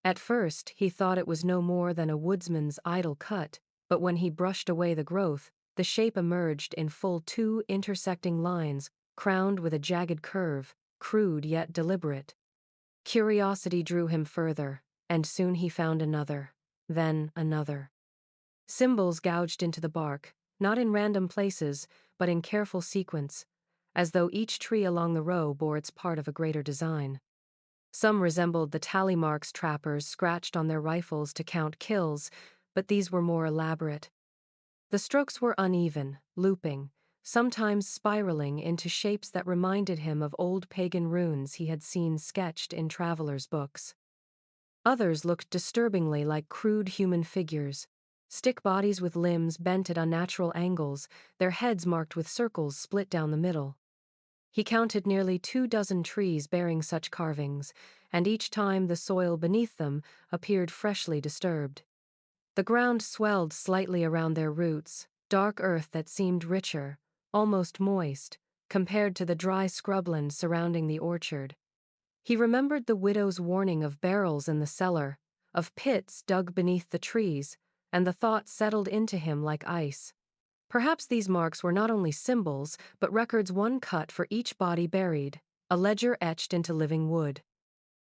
At first, he thought it was no more than a woodsman's idle cut, but when he brushed away the growth, the shape emerged in full two intersecting lines, crowned with a jagged curve, crude yet deliberate. Curiosity drew him further, and soon he found another, then another. Symbols gouged into the bark, not in random places, but in careful sequence, as though each tree along the row bore its part of a greater design. Some resembled the tally marks trappers scratched on their rifles to count kills, but these were more elaborate. The strokes were uneven, looping, sometimes spiraling into shapes that reminded him of old pagan runes he had seen sketched in travelers' books. Others looked disturbingly like crude human figures, stick bodies with limbs bent at unnatural angles, their heads marked with circles split down the middle. He counted nearly 24 trees bearing such carvings, and each time the soil beneath them appeared freshly disturbed. The ground swelled slightly around their roots, dark earth that seemed richer, almost moist, compared to the dry scrubland surrounding the orchard. He remembered the widow's warning of barrels in the cellar, of pits dug beneath the trees, and the thought settled into him like ice. Perhaps these marks were not only symbols, but records one cut for each body buried, a ledger etched into living wood.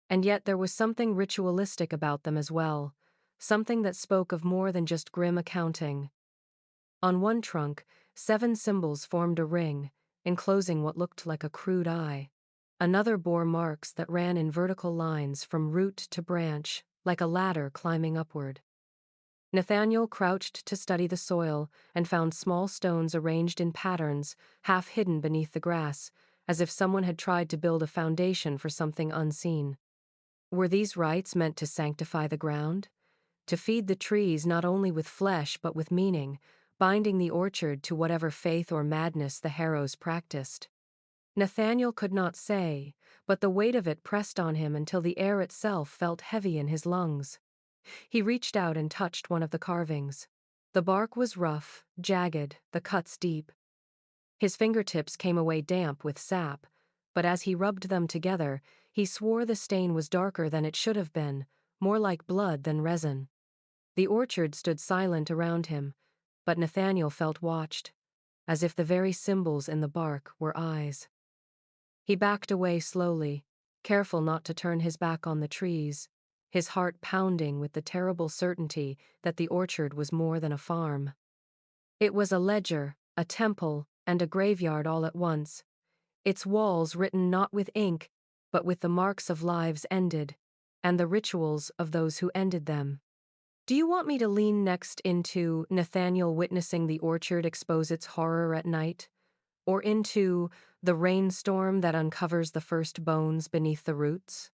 And yet there was something ritualistic about them as well, something that spoke of more than just grim accounting. On one trunk, 7 symbols formed a ring, enclosing what looked like a crude eye. Another bore marks that ran in vertical lines from root to branch, like a ladder climbing upward. Nathaniel crouched to study the soil and found small stones arranged in patterns, half hidden beneath the grass, as if someone had tried to build a foundation for something unseen. Were these rites meant to sanctify the ground? To feed the trees not only with flesh but with meaning, binding the orchard to whatever faith or madness the Harrows practiced? Nathaniel could not say, but the weight of it pressed on him until the air itself felt heavy in his lungs. He reached out and touched one of the carvings. The bark was rough, jagged, the cuts deep. His fingertips came away damp with sap, but as he rubbed them together, he swore the stain was darker than it should have been, more like blood than resin. The orchard stood silent around him, but Nathaniel felt watched, as if the very symbols in the bark were eyes. He backed away slowly, careful not to turn his back on the trees, his heart pounding with the terrible certainty that the orchard was more than a farm. It was a ledger, a temple, and a graveyard all at once, its walls written not with ink, but with the marks of lives ended, and the rituals of those who ended them. Do you want me to lean next into Nathaniel witnessing the orchard expose its horror at night? Or into the rainstorm that uncovers the first bones beneath the roots?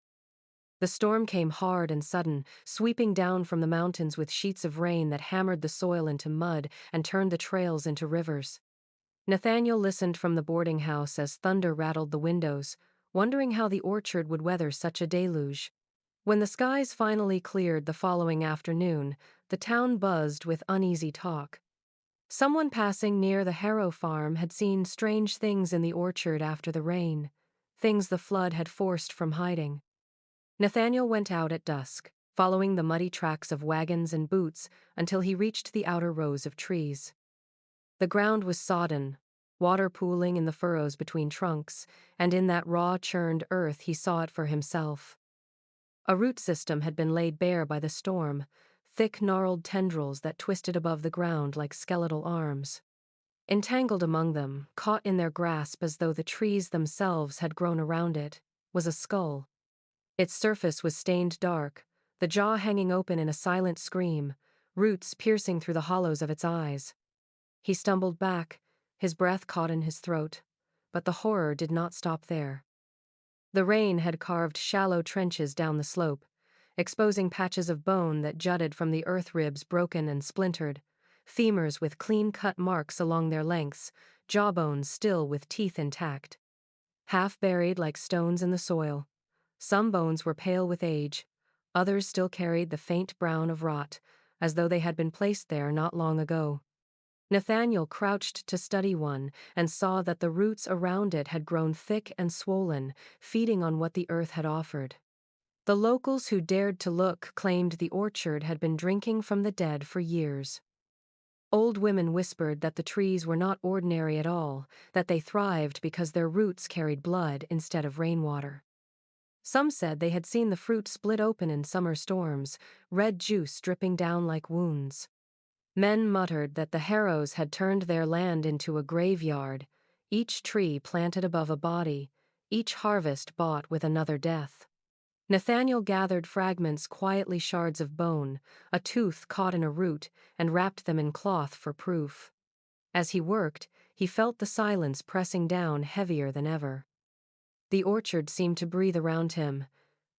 The storm came hard and sudden, sweeping down from the mountains with sheets of rain that hammered the soil into mud and turned the trails into rivers. Nathaniel listened from the boarding house as thunder rattled the windows, wondering how the orchard would weather such a deluge. When the skies finally cleared the following afternoon, the town buzzed with uneasy talk. Someone passing near the Harrow farm had seen strange things in the orchard after the rain, things the flood had forced from hiding. Nathaniel went out at dusk, following the muddy tracks of wagons and boots until he reached the outer rows of trees. The ground was sodden, water pooling in the furrows between trunks, and in that raw, churned earth he saw it for himself. A root system had been laid bare by the storm, thick gnarled tendrils that twisted above the ground like skeletal arms. Entangled among them, caught in their grasp as though the trees themselves had grown around it, was a skull. Its surface was stained dark, the jaw hanging open in a silent scream, roots piercing through the hollows of its eyes. He stumbled back, his breath caught in his throat, but the horror did not stop there. The rain had carved shallow trenches down the slope, exposing patches of bone that jutted from the earth ribs broken and splintered, femurs with clean-cut marks along their lengths, jawbones still with teeth intact. Half buried like stones in the soil. Some bones were pale with age, others still carried the faint brown of rot, as though they had been placed there not long ago. Nathaniel crouched to study one and saw that the roots around it had grown thick and swollen, feeding on what the earth had offered. The locals who dared to look claimed the orchard had been drinking from the dead for years. Old women whispered that the trees were not ordinary at all, that they thrived because their roots carried blood instead of rainwater. Some said they had seen the fruit split open in summer storms, red juice dripping down like wounds. Men muttered that the harrows had turned their land into a graveyard, each tree planted above a body, each harvest bought with another death. Nathaniel gathered fragments, quietly shards of bone, a tooth caught in a root, and wrapped them in cloth for proof. As he worked, he felt the silence pressing down heavier than ever. The orchard seemed to breathe around him,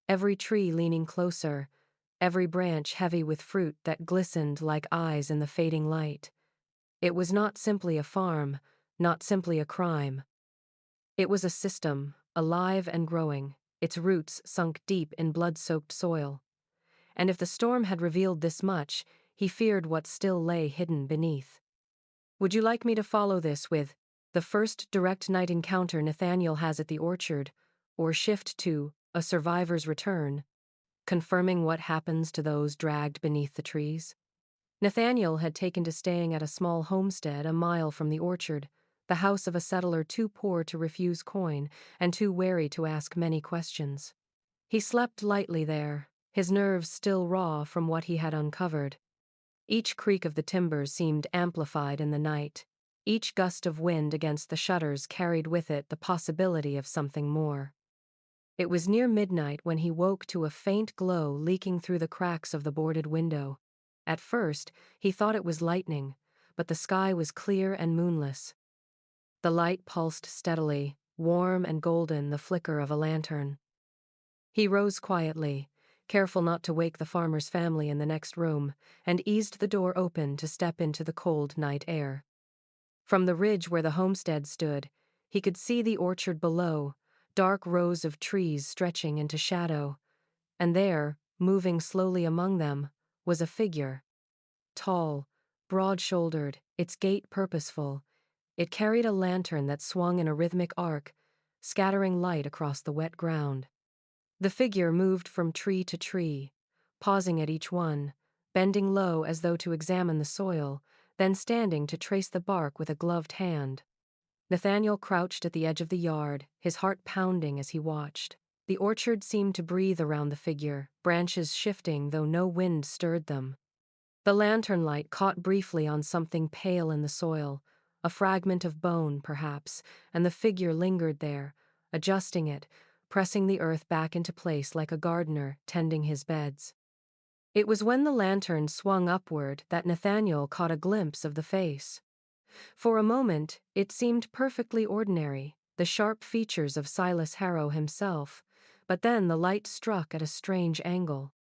every tree leaning closer, every branch heavy with fruit that glistened like eyes in the fading light. It was not simply a farm, not simply a crime. It was a system, alive and growing, its roots sunk deep in blood-soaked soil. And if the storm had revealed this much, he feared what still lay hidden beneath. Would you like me to follow this with the first direct night encounter Nathaniel has at the orchard, or shift to a survivor's return, confirming what happens to those dragged beneath the trees? Nathaniel had taken to staying at a small homestead a mile from the orchard, the house of a settler too poor to refuse coin and too wary to ask many questions. He slept lightly there, his nerves still raw from what he had uncovered. Each creak of the timbers seemed amplified in the night. Each gust of wind against the shutters carried with it the possibility of something more. It was near midnight when he woke to a faint glow leaking through the cracks of the boarded window. At first, he thought it was lightning, but the sky was clear and moonless. The light pulsed steadily, warm and golden, the flicker of a lantern. He rose quietly, careful not to wake the farmer's family in the next room, and eased the door open to step into the cold night air. From the ridge where the homestead stood, he could see the orchard below, dark rows of trees stretching into shadow, and there, moving slowly among them, was a figure. Tall, broad-shouldered, its gait purposeful, it carried a lantern that swung in a rhythmic arc, scattering light across the wet ground. The figure moved from tree to tree, pausing at each one, bending low as though to examine the soil, then standing to trace the bark with a gloved hand. Nathaniel crouched at the edge of the yard, his heart pounding as he watched. The orchard seemed to breathe around the figure, branches shifting though no wind stirred them. The lantern light caught briefly on something pale in the soil, a fragment of bone, perhaps, and the figure lingered there, adjusting it, pressing the earth back into place like a gardener tending his beds. It was when the lantern swung upward that Nathaniel caught a glimpse of the face. For a moment, it seemed perfectly ordinary, the sharp features of Silas Harrow himself, but then the light struck at a strange angle.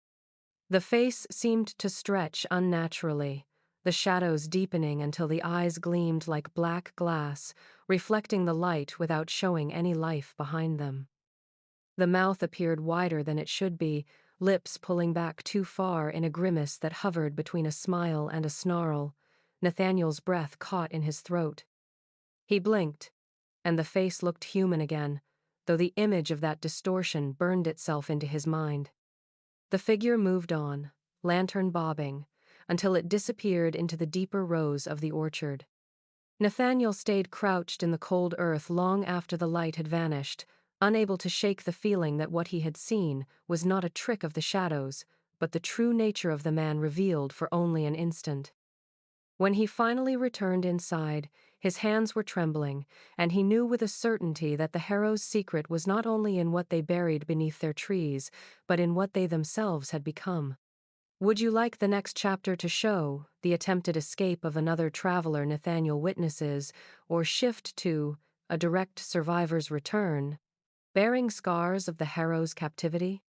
The face seemed to stretch unnaturally, the shadows deepening until the eyes gleamed like black glass, reflecting the light without showing any life behind them. The mouth appeared wider than it should be, lips pulling back too far in a grimace that hovered between a smile and a snarl. Nathaniel's breath caught in his throat. He blinked, and the face looked human again, though the image of that distortion burned itself into his mind. The figure moved on, lantern bobbing, until it disappeared into the deeper rows of the orchard. Nathaniel stayed crouched in the cold earth long after the light had vanished, unable to shake the feeling that what he had seen was not a trick of the shadows, but the true nature of the man revealed for only an instant. When he finally returned inside, his hands were trembling, and he knew with a certainty that the Harrows' secret was not only in what they buried beneath their trees, but in what they themselves had become. Would you like the next chapter to show the attempted escape of another traveler Nathaniel witnesses, or shift to a direct survivor's return, bearing scars of the Harrows' captivity?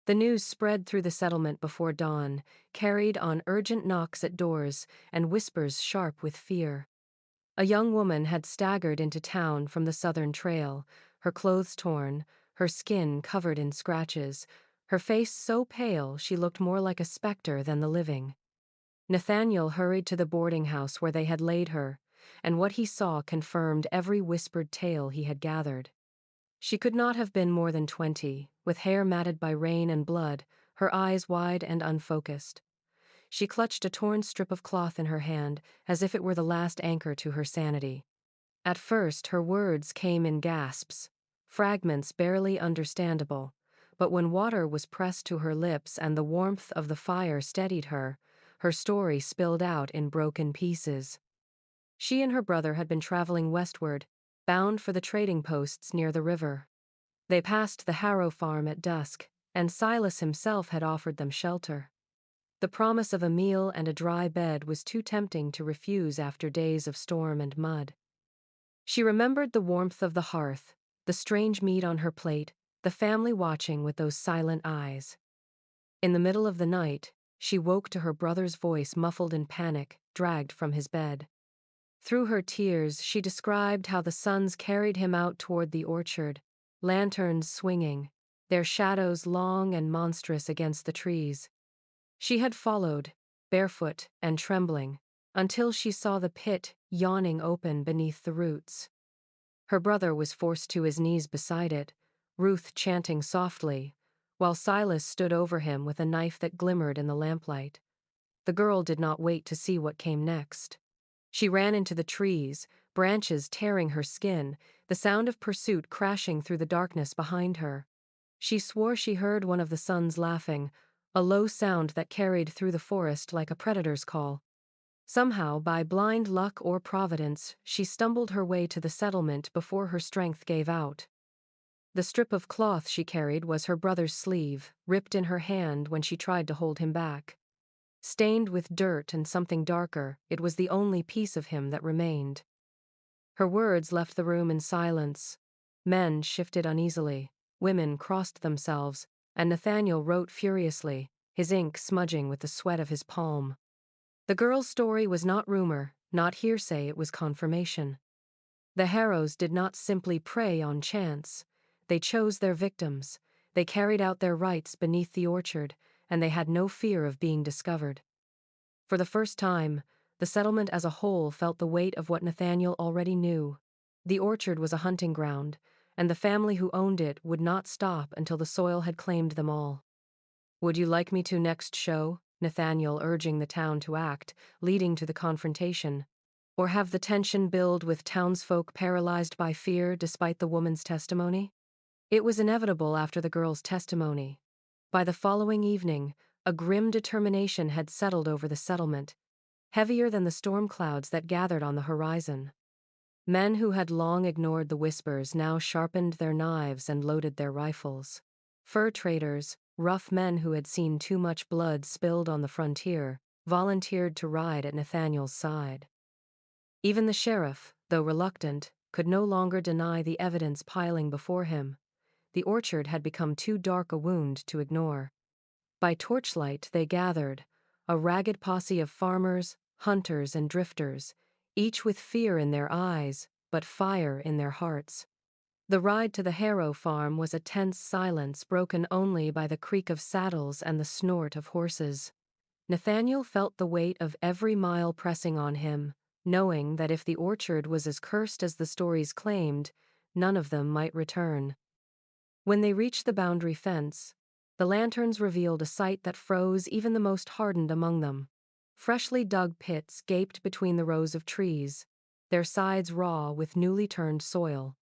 The news spread through the settlement before dawn, carried on urgent knocks at doors and whispers sharp with fear. A young woman had staggered into town from the southern trail, her clothes torn, her skin covered in scratches, her face so pale she looked more like a specter than the living. Nathaniel hurried to the boarding house where they had laid her, and what he saw confirmed every whispered tale he had gathered. She could not have been more than 20, with hair matted by rain and blood, her eyes wide and unfocused. She clutched a torn strip of cloth in her hand, as if it were the last anchor to her sanity. At first, her words came in gasps, fragments barely understandable, but when water was pressed to her lips and the warmth of the fire steadied her, her story spilled out in broken pieces. She and her brother had been traveling westward, bound for the trading posts near the river. They passed the Harrow farm at dusk, and Silas himself had offered them shelter. The promise of a meal and a dry bed was too tempting to refuse after days of storm and mud. She remembered the warmth of the hearth, the strange meat on her plate, the family watching with those silent eyes. In the middle of the night, she woke to her brother's voice muffled in panic, dragged from his bed. Through her tears, she described how the sons carried him out toward the orchard, lanterns swinging, their shadows long and monstrous against the trees. She had followed, barefoot and trembling, until she saw the pit yawning open beneath the roots. Her brother was forced to his knees beside it, Ruth chanting softly, while Silas stood over him with a knife that glimmered in the lamplight. The girl did not wait to see what came next. She ran into the trees, branches tearing her skin, the sound of pursuit crashing through the darkness behind her. She swore she heard one of the sons laughing, a low sound that carried through the forest like a predator's call. Somehow, by blind luck or providence, she stumbled her way to the settlement before her strength gave out. The strip of cloth she carried was her brother's sleeve, ripped in her hand when she tried to hold him back. Stained with dirt and something darker, it was the only piece of him that remained. Her words left the room in silence. Men shifted uneasily, women crossed themselves, and Nathaniel wrote furiously, his ink smudging with the sweat of his palm. The girl's story was not rumor, not hearsay, it was confirmation. The Harrows did not simply prey on chance. They chose their victims, they carried out their rites beneath the orchard, and they had no fear of being discovered. For the first time, the settlement as a whole felt the weight of what Nathaniel already knew. The orchard was a hunting ground, and the family who owned it would not stop until the soil had claimed them all. "Would you like me to next show?" Nathaniel urging the town to act, leading to the confrontation. "Or have the tension build with townsfolk paralyzed by fear despite the woman's testimony?" It was inevitable after the girl's testimony. By the following evening, a grim determination had settled over the settlement, heavier than the storm clouds that gathered on the horizon. Men who had long ignored the whispers now sharpened their knives and loaded their rifles. Fur traders, rough men who had seen too much blood spilled on the frontier, volunteered to ride at Nathaniel's side. Even the sheriff, though reluctant, could no longer deny the evidence piling before him. The orchard had become too dark a wound to ignore. By torchlight they gathered, a ragged posse of farmers, hunters, and drifters, each with fear in their eyes, but fire in their hearts. The ride to the Harrow farm was a tense silence broken only by the creak of saddles and the snort of horses. Nathaniel felt the weight of every mile pressing on him, knowing that if the orchard was as cursed as the stories claimed, none of them might return. When they reached the boundary fence, the lanterns revealed a sight that froze even the most hardened among them. Freshly dug pits gaped between the rows of trees, their sides raw with newly turned soil.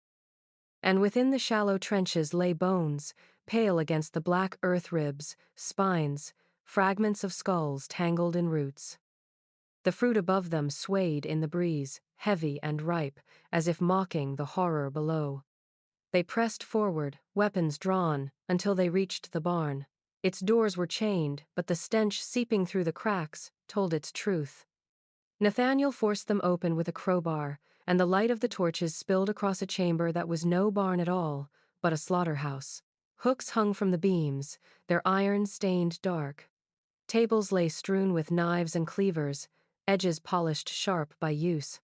And within the shallow trenches lay bones, pale against the black earth ribs, spines, fragments of skulls tangled in roots. The fruit above them swayed in the breeze, heavy and ripe, as if mocking the horror below. They pressed forward, weapons drawn, until they reached the barn. Its doors were chained, but the stench seeping through the cracks told its truth. Nathaniel forced them open with a crowbar, and the light of the torches spilled across a chamber that was no barn at all, but a slaughterhouse. Hooks hung from the beams, their iron stained dark. Tables lay strewn with knives and cleavers, edges polished sharp by use.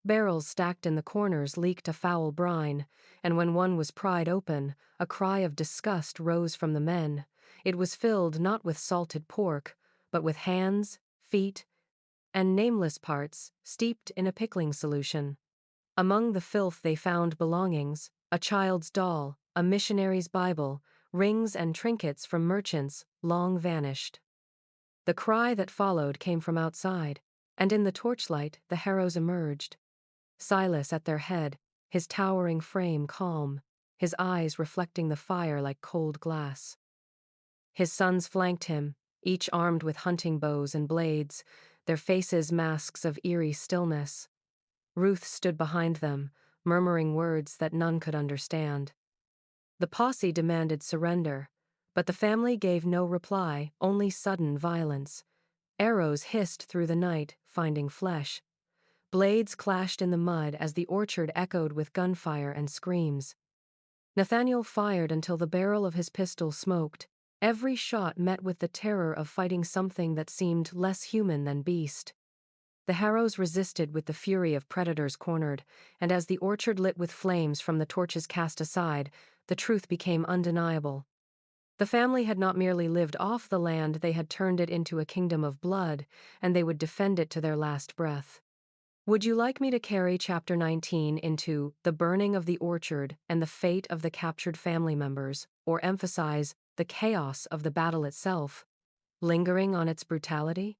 Barrels stacked in the corners leaked a foul brine, and when one was pried open, a cry of disgust rose from the men. It was filled not with salted pork, but with hands, feet, and nameless parts steeped in a pickling solution. Among the filth they found belongings, a child's doll, a missionary's Bible, rings and trinkets from merchants long vanished. The cry that followed came from outside, and in the torchlight the Harrows emerged. Silas at their head, his towering frame calm, his eyes reflecting the fire like cold glass. His sons flanked him, each armed with hunting bows and blades, their faces masks of eerie stillness. Ruth stood behind them, murmuring words that none could understand. The posse demanded surrender, but the family gave no reply, only sudden violence. Arrows hissed through the night, finding flesh. Blades clashed in the mud as the orchard echoed with gunfire and screams. Nathaniel fired until the barrel of his pistol smoked. Every shot met with the terror of fighting something that seemed less human than beast. The harrows resisted with the fury of predators cornered, and as the orchard lit with flames from the torches cast aside, the truth became undeniable. The family had not merely lived off the land, they had turned it into a kingdom of blood, and they would defend it to their last breath. Would you like me to carry Chapter 19 into the burning of the orchard and the fate of the captured family members, or emphasize the chaos of the battle itself, lingering on its brutality?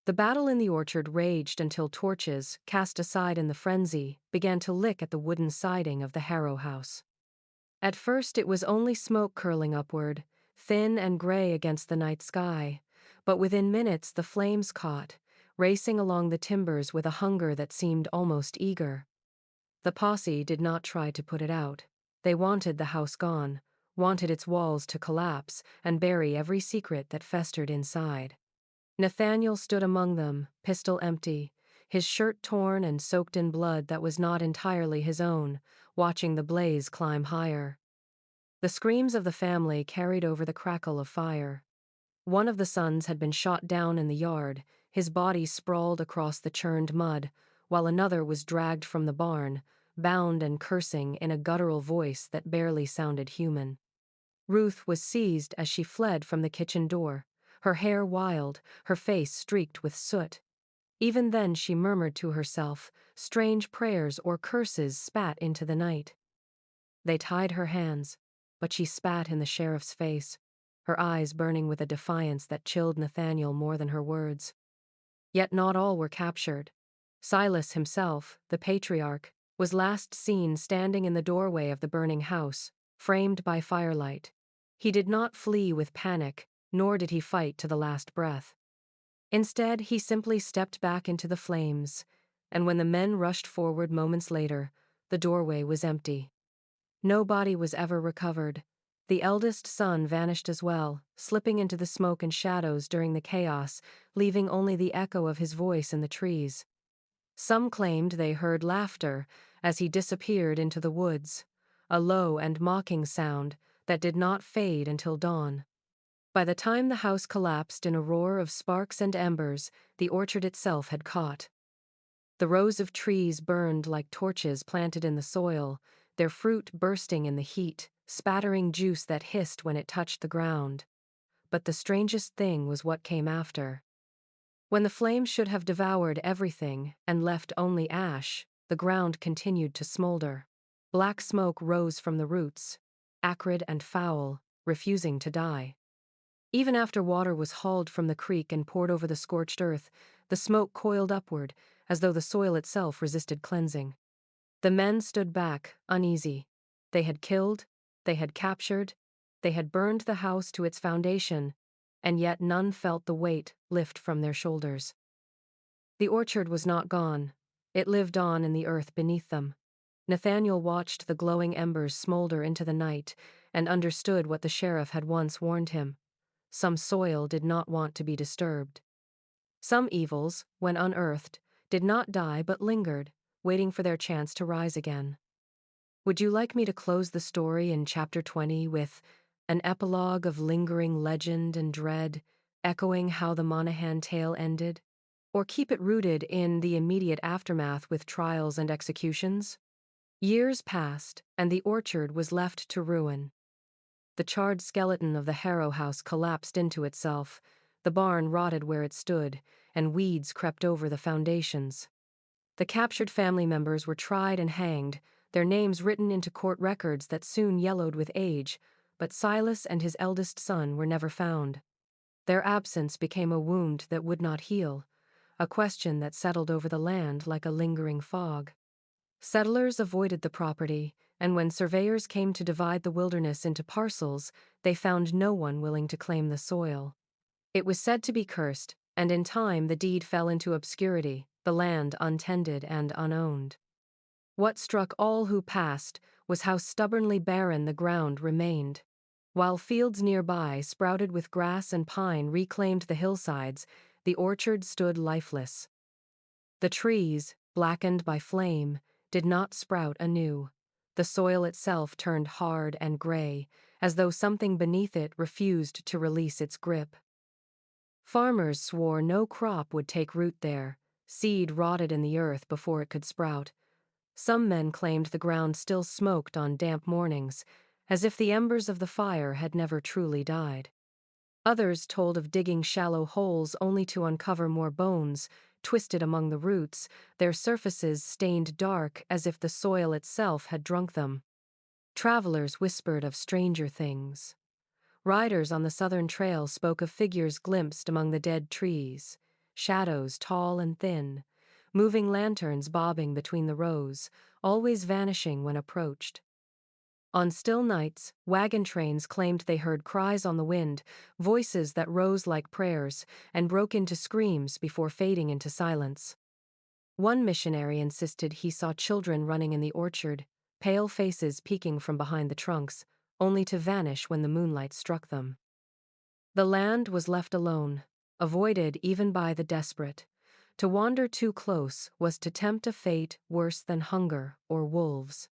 The battle in the orchard raged until torches, cast aside in the frenzy, began to lick at the wooden siding of the harrow house. At first it was only smoke curling upward, thin and gray against the night sky, but within minutes the flames caught, racing along the timbers with a hunger that seemed almost eager. The posse did not try to put it out. They wanted the house gone, wanted its walls to collapse and bury every secret that festered inside. Nathaniel stood among them, pistol empty, his shirt torn and soaked in blood that was not entirely his own, watching the blaze climb higher. The screams of the family carried over the crackle of fire. One of the sons had been shot down in the yard, his body sprawled across the churned mud, while another was dragged from the barn, bound and cursing in a guttural voice that barely sounded human. Ruth was seized as she fled from the kitchen door, her hair wild, her face streaked with soot. Even then she murmured to herself, strange prayers or curses spat into the night. They tied her hands, but she spat in the sheriff's face, her eyes burning with a defiance that chilled Nathaniel more than her words. Yet not all were captured. Silas himself, the patriarch, was last seen standing in the doorway of the burning house, framed by firelight. He did not flee with panic, nor did he fight to the last breath. Instead, he simply stepped back into the flames, and when the men rushed forward moments later, the doorway was empty. No body was ever recovered. The eldest son vanished as well, slipping into the smoke and shadows during the chaos, leaving only the echo of his voice in the trees. Some claimed they heard laughter as he disappeared into the woods, a low and mocking sound that did not fade until dawn. By the time the house collapsed in a roar of sparks and embers, the orchard itself had caught. The rows of trees burned like torches planted in the soil, their fruit bursting in the heat, spattering juice that hissed when it touched the ground. But the strangest thing was what came after. When the flames should have devoured everything and left only ash, the ground continued to smolder. Black smoke rose from the roots, acrid and foul, refusing to die. Even after water was hauled from the creek and poured over the scorched earth, the smoke coiled upward, as though the soil itself resisted cleansing. The men stood back, uneasy. They had killed, they had captured, they had burned the house to its foundation, and yet none felt the weight lift from their shoulders. The orchard was not gone. It lived on in the earth beneath them. Nathaniel watched the glowing embers smolder into the night and understood what the sheriff had once warned him. Some soil did not want to be disturbed. Some evils, when unearthed, did not die but lingered, waiting for their chance to rise again. Would you like me to close the story in Chapter 20 with an epilogue of lingering legend and dread, echoing how the Monaghan tale ended? Or keep it rooted in the immediate aftermath with trials and executions? Years passed, and the orchard was left to ruin. The charred skeleton of the harrow house collapsed into itself, the barn rotted where it stood, and weeds crept over the foundations. The captured family members were tried and hanged, their names written into court records that soon yellowed with age, but Silas and his eldest son were never found. Their absence became a wound that would not heal, a question that settled over the land like a lingering fog. Settlers avoided the property, and when surveyors came to divide the wilderness into parcels, they found no one willing to claim the soil. It was said to be cursed, and in time the deed fell into obscurity, the land untended and unowned. What struck all who passed was how stubbornly barren the ground remained. While fields nearby, sprouted with grass and pine, reclaimed the hillsides, the orchard stood lifeless. The trees, blackened by flame, did not sprout anew. The soil itself turned hard and gray, as though something beneath it refused to release its grip. Farmers swore no crop would take root there. Seed rotted in the earth before it could sprout. Some men claimed the ground still smoked on damp mornings, as if the embers of the fire had never truly died. Others told of digging shallow holes only to uncover more bones, twisted among the roots, their surfaces stained dark as if the soil itself had drunk them. Travelers whispered of stranger things. Riders on the southern trail spoke of figures glimpsed among the dead trees, shadows tall and thin, moving lanterns bobbing between the rows, always vanishing when approached. On still nights, wagon trains claimed they heard cries on the wind, voices that rose like prayers and broke into screams before fading into silence. One missionary insisted he saw children running in the orchard, pale faces peeking from behind the trunks, only to vanish when the moonlight struck them. The land was left alone, avoided even by the desperate. To wander too close was to tempt a fate worse than hunger or wolves.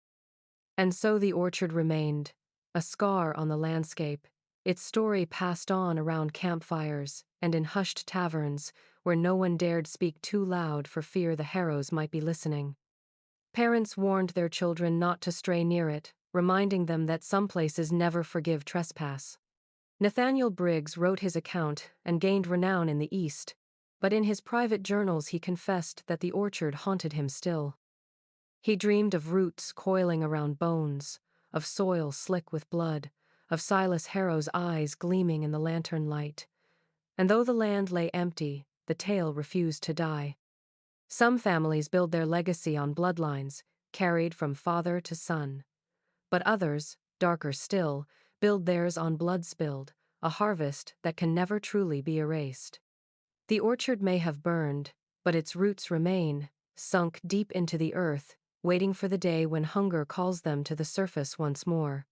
And so the orchard remained, a scar on the landscape, its story passed on around campfires and in hushed taverns where no one dared speak too loud for fear the harrows might be listening. Parents warned their children not to stray near it, reminding them that some places never forgive trespass. Nathaniel Briggs wrote his account and gained renown in the East, but in his private journals he confessed that the orchard haunted him still. He dreamed of roots coiling around bones, of soil slick with blood, of Silas Harrow's eyes gleaming in the lantern light. And though the land lay empty, the tale refused to die. Some families build their legacy on bloodlines, carried from father to son. But others, darker still, build theirs on blood spilled, a harvest that can never truly be erased. The orchard may have burned, but its roots remain, sunk deep into the earth, waiting for the day when hunger calls them to the surface once more.